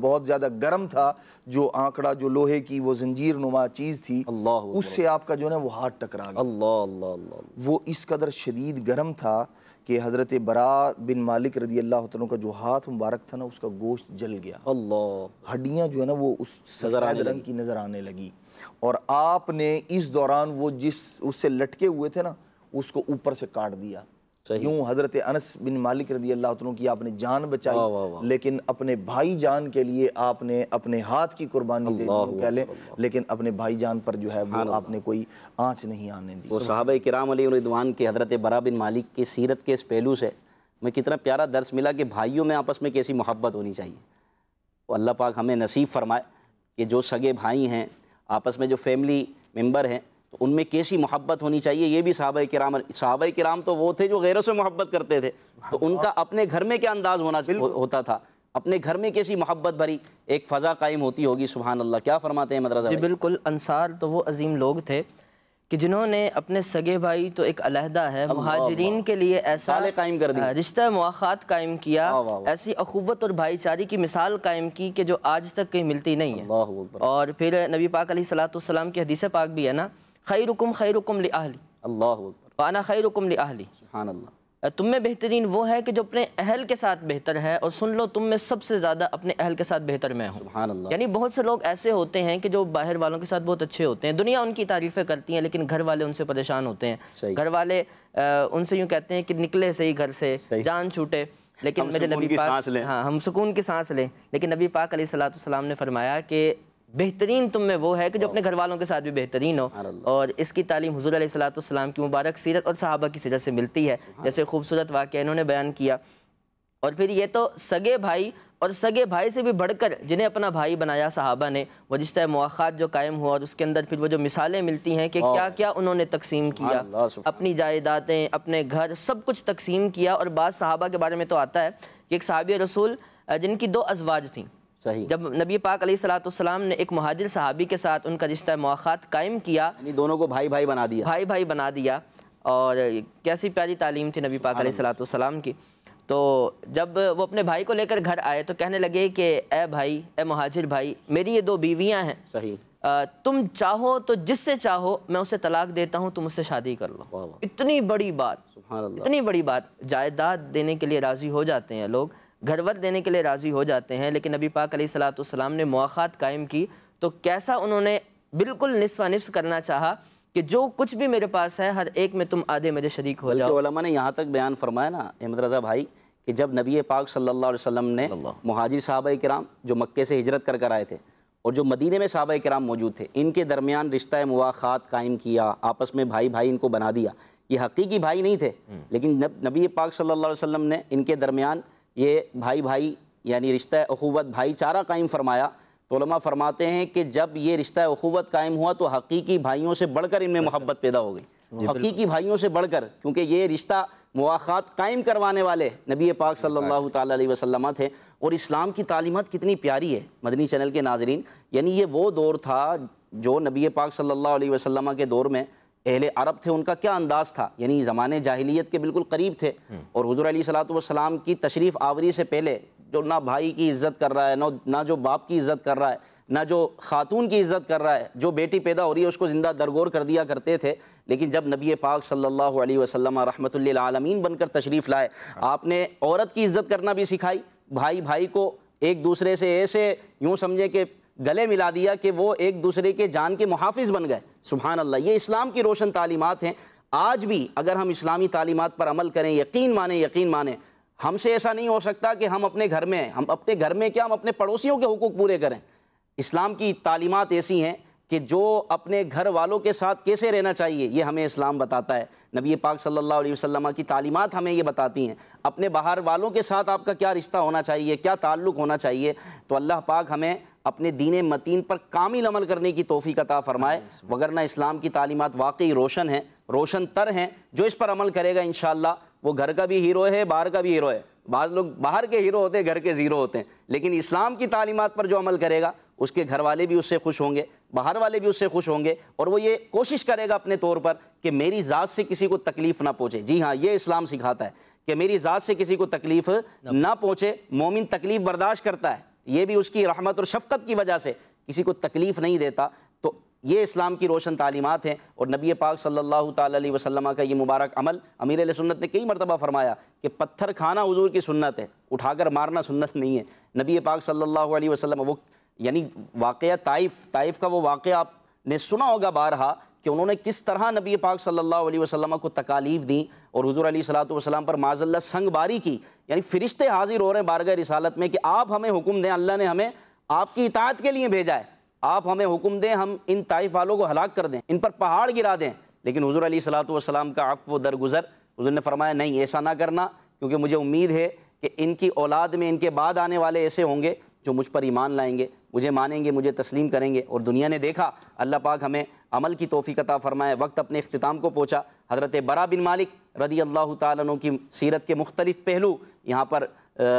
بہت زیادہ گرم تھا، جو آنکڑا جو لوہے کی وہ زنجیر نما چیز تھی، اس سے آپ کا جو ہے وہ ہاتھ ٹکرا گیا۔ وہ اس قدر شدید گرم تھا کہ حضرت برا بن مالک رضی اللہ عنہ کا جو ہاتھ مبارک تھا نا اس کا گوشت جل گیا، ہڈیاں جو ہے نا وہ اس سفید رنگ کی نظر آنے لگی، اور آپ نے اس دوران وہ جس اس سے لٹکے ہوئے تھے نا اس کو اوپر سے کاٹ دیا۔ یوں حضرت انس بن مالک رضی اللہ عنہ کی آپ نے جان بچائی، لیکن اپنے بھائی جان کے لیے آپ نے اپنے ہاتھ کی قربانی دے دی کہہ لیں، لیکن اپنے بھائی جان پر جو ہے وہ آپ نے کوئی آنچ نہیں آنے دی۔ وہ صحابہ کرام علیہ رضوان کے حضرت برا بن مالک کی سیرت کے اس پہلو سے میں کتنا پیارا درس ملا کہ بھائیوں میں آپس میں کیسی محبت ہونی چاہیے۔ وہ اللہ پاک ہمیں نصیب فرمائے کہ جو سگے بھائی ہیں، آپس میں جو فیملی ممبر ہیں، تو ان میں کیسی محبت ہونی چاہیے۔ یہ بھی صحابہ کرام تو وہ تھے جو غیروں سے محبت کرتے تھے، تو ان کا اپنے گھر میں کیا انداز ہوتا تھا، اپنے گھر میں کیسی محبت بھری ایک فضا قائم ہوتی ہوگی۔ سبحان اللہ، کیا فرماتے ہیں مدرسہ؟ جی بالکل، انصار تو وہ عظیم لوگ تھے کہ جنہوں نے اپنے سگے بھائی تو ایک علیحدہ ہے، مہاجرین کے لیے ایسا رشتہ مواخات قائم کیا، ایسی اخوت اور بھائی چارے کی مثال قائم کی کہ جو آج تک کہیں ملتی نہیں ہے۔ اور پھر نبی پاک علیہ السلام کی حدیث پاک بھی ہے نا، خیرکم خیرکم لأہلی، اللہ اکبر، وانا خیرکم لأہلی، سبحان اللہ۔ تم میں بہترین وہ ہے کہ جو اپنے اہل کے ساتھ بہتر ہے، اور سن لو تم میں سب سے زیادہ اپنے اہل کے ساتھ بہتر میں ہوں۔ سبحان اللہ۔ یعنی بہت سے لوگ ایسے ہوتے ہیں کہ جو باہر والوں کے ساتھ بہت اچھے ہوتے ہیں، دنیا ان کی تعریفیں کرتی ہیں، لیکن گھر والے ان سے پریشان ہوتے ہیں، گھر والے ان سے یوں کہتے ہیں کہ نکلے سے ہی گھر سے جان چھوٹے، لیکن میرے نبی پاک، ہاں ہم سکون کی سانس لیں، لیکن نبی پاک علیہ السلام نے فرمایا کہ بہترین تم میں وہ ہے کہ جو اپنے گھر والوں کے ساتھ بھی بہترین ہو، اور اس کی تعلیم حضور علیہ السلام کی مبارک سیرت اور صحابہ کی سیرت سے ملتی ہے، جیسے خوبصورت واقعہ انہوں نے بیان کیا۔ اور پھر یہ تو سگے بھائی، اور سگے بھائی سے بھی بڑھ کر جنہیں اپنا بھائی بنایا صحابہ نے، وہ رشتہ مواخات جو قائم ہوا، اور اس کے اندر پھر وہ جو مثالیں ملتی ہیں کہ کیا کیا انہوں نے تقسیم کیا، اپنی جائیدادیں، اپنے گھر، سب کچھ تقسیم کیا۔ اور بعض صحابہ کے بارے میں تو آتا ہے کہ ایک صحابی رسول جن کی 2 ازواج تھیں، جب نبی پاک علیہ السلام نے ایک مہاجر صحابی کے ساتھ ان کا رشتہ مواخات قائم کیا، یعنی دونوں کو بھائی بھائی بنا دیا، اور کیسی پیاری تعلیم تھی نبی پاک علیہ السلام کی۔ تو جب وہ اپنے بھائی کو لے کر گھر آئے تو کہنے لگے کہ اے بھائی، اے مہاجر بھائی، میری یہ 2 بیویاں ہیں، تم چاہو تو جس سے چاہو میں اسے طلاق دیتا ہوں، تم اس سے شادی کر لو۔ اتنی بڑی بات، اتنی بڑی بات، جائیداد دینے کے لیے راضی ہو جاتے ہیں لوگ، گھر ور دینے کے لیے راضی ہو جاتے ہیں، لیکن نبی پاک علیہ السلام نے مواخات قائم کی تو کیسا انہوں نے بالکل نصف نصف کرنا چاہا کہ جو کچھ بھی میرے پاس ہے ہر ایک میں تم آدھے میرے شریک ہو جاؤ۔ علماء نے یہاں تک بیان فرمایا نا احمد رضا بھائی کہ جب نبی پاک صلی اللہ علیہ وسلم نے مہاجر صحابہ کرام جو مکے سے ہجرت کر آئے تھے اور جو مدینے میں صحابہ کرام موجود تھے، ان کے درمیان رشتہ مواخات قائم کیا، آپس میں بھائی بھائی ان کو بنا دیا۔ یہ حقیقی بھائی نہیں تھے، لیکن نبی پاک صلی اللہ علیہ وسلم نے ان کے درمیان یہ بھائی بھائی یعنی رشتہ اخوت بھائی چارہ قائم فرمایا۔ تو علماء فرماتے ہیں کہ جب یہ رشتہ اخوت قائم ہوا تو حقیقی بھائیوں سے بڑھ کر ان میں محبت پیدا ہو گئی، حقیقی بھائیوں سے بڑھ کر، کیونکہ یہ رشتہ مواخات قائم کروانے والے نبی پاک صلی اللہ تعالیٰ علیہ وسلم تھے۔ اور اسلام کی تعلیمات کتنی پیاری ہے مدنی چینل کے ناظرین، یعنی یہ وہ دور تھا جو نبی پاک صلی اللہ علیہ وسلم کے دور میں اہل عرب تھے، ان کا کیا انداز تھا، یعنی زمانے جاہلیت کے بالکل قریب تھے، اور حضور علیہ السلام کی تشریف آوری سے پہلے جو نہ بھائی کی عزت کر رہا ہے، نہ جو باپ کی عزت کر رہا ہے، نہ جو خاتون کی عزت کر رہا ہے، جو بیٹی پیدا ہو رہی ہے اس کو زندہ درگور کر دیا کرتے تھے۔ لیکن جب نبی پاک صلی اللہ علیہ وسلم رحمۃ للعالمین بن کر تشریف لائے، آپ نے عورت کی عزت کرنا بھی سکھائی، بھائی بھائی کو ایک دوسرے سے ایسے یوں سمجھے کہ گلے ملا دیا کہ وہ ایک دوسرے کے جان کے محافظ بن گئے۔ سبحان اللہ، یہ اسلام کی روشن تعلیمات ہیں۔ آج بھی اگر ہم اسلامی تعلیمات پر عمل کریں، یقین مانیں، ہم سے ایسا نہیں ہو سکتا کہ ہم اپنے گھر میں ہم اپنے پڑوسیوں کے حقوق پورے کریں۔ اسلام کی تعلیمات ایسی ہیں کہ جو اپنے گھر والوں کے ساتھ کیسے رہنا چاہیے یہ ہمیں اسلام بتاتا ہے۔ نبی پاک صلی اللہ علیہ وسلم کی تعلیمات ہمیں یہ بتاتی ہیں۔ اپنے باہر والوں کے ساتھ آپ کا کیا رشتہ ہونا چاہیے، کیا تعلق ہونا چاہیے۔ تو اللہ پاک ہمیں اپنے دین متین پر کامل عمل کرنے کی توفیق عطا فرمائے، وگرنہ اسلام کی تعلیمات واقعی روشن ہیں، روشن تر ہیں۔ جو اس پر عمل کرے گا انشاءاللہ وہ گھر کا بھی ہیرو ہے، باہر کا بھی ہیرو ہے۔ بعض لوگ باہر کے ہیرو ہوتے ہیں، گھر کے زیرو ہوتے ہیں، لیکن اسلام کی تعلیمات پر جو عمل کرے گا اس کے گھر والے بھی اس سے خوش ہوں گے، باہر والے بھی اس سے خوش ہوں گے، اور وہ یہ کوشش کرے گا اپنے طور پر کہ میری ذات سے کسی کو تکلیف نہ پہنچے۔ جی ہاں، یہ اسلام سکھاتا ہے کہ میری ذات سے کسی کو تکلیف نہ پہنچے۔ مومن تکلیف برداشت کرتا ہے، یہ بھی اس کی رحمت اور شفقت کی وجہ سے کسی کو تکلیف نہیں دیتا۔ تو یہ اسلام کی روشن تعلیمات ہیں، اور نبی پاک صلی اللہ تعالی علیہ وسلم کا یہ مبارک عمل امیر علیہ سنت نے کئی مرتبہ فرمایا کہ پتھر کھانا حضور کی سنت ہے، اٹھا کر مارنا سنت نہیں ہے۔ نبی پاک صلی اللہ علیہ وسلم وہ یعنی واقعہ طائف کا وہ واقعہ آپ نے سنا ہوگا بارہا کہ انہوں نے کس طرح نبی پاک صلی اللہ علیہ وسلم کو تکالیف دیں اور حضور علیہ الصلوۃ والسلام پر معاذ اللہ سنگ باری کی۔ یعنی فرشتے حاضر ہو رہے ہیں بارگاہ رسالت میں کہ آپ ہمیں حکم دیں، اللہ نے ہمیں آپ کی اطاعت کے لیے بھیجا ہے، آپ ہمیں حکم دیں ہم ان طائف والوں کو ہلاک کر دیں، ان پر پہاڑ گرا دیں۔ لیکن حضور علیہ الصلوۃ والسلام کا عفو و درگزر، حضور نے فرمایا نہیں ایسا نہ کرنا، کیونکہ مجھے امید ہے کہ ان کی اولاد میں ان کے بعد آنے والے ایسے ہوں گے جو مجھ پر ایمان لائیں گے، مجھے مانیں گے، مجھے تسلیم کریں گے۔ اور دنیا نے دیکھا، اللہ پاک ہمیں عمل کی توفیق عطا فرمائے۔ وقت اپنے اختتام کو پہنچا۔ حضرت برا بن مالک رضی اللہ تعالیٰ عنہ کی سیرت کے مختلف پہلو یہاں پر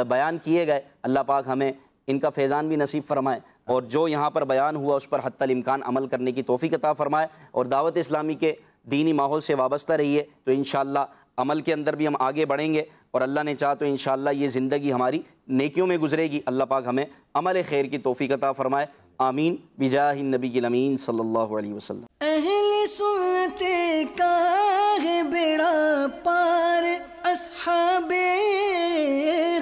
بیان کیے گئے۔ اللہ پاک ہمیں ان کا فیضان بھی نصیب فرمائے، اور جو یہاں پر بیان ہوا اس پر حتی الامکان عمل کرنے کی توفیق عطا فرمائے، اور دعوت اسلامی کے دینی ماحول سے وابستہ رہیے تو انشاءاللہ عمل کے اندر بھی ہم آگے بڑھیں گے، اور اللہ نے چاہا تو انشاءاللہ یہ زندگی ہماری نیکیوں میں گزرے گی۔ اللہ پاک ہمیں عمل خیر کی توفیق عطا فرمائے، آمین بجاہ النبی الامین صلی اللہ علیہ وسلم۔ اہل سنت کا ہے بیڑا پار، اصحاب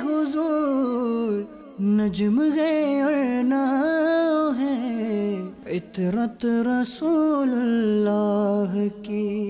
حضور نجم ہے اور ناؤ ہے، عطرت رسول اللہ کی۔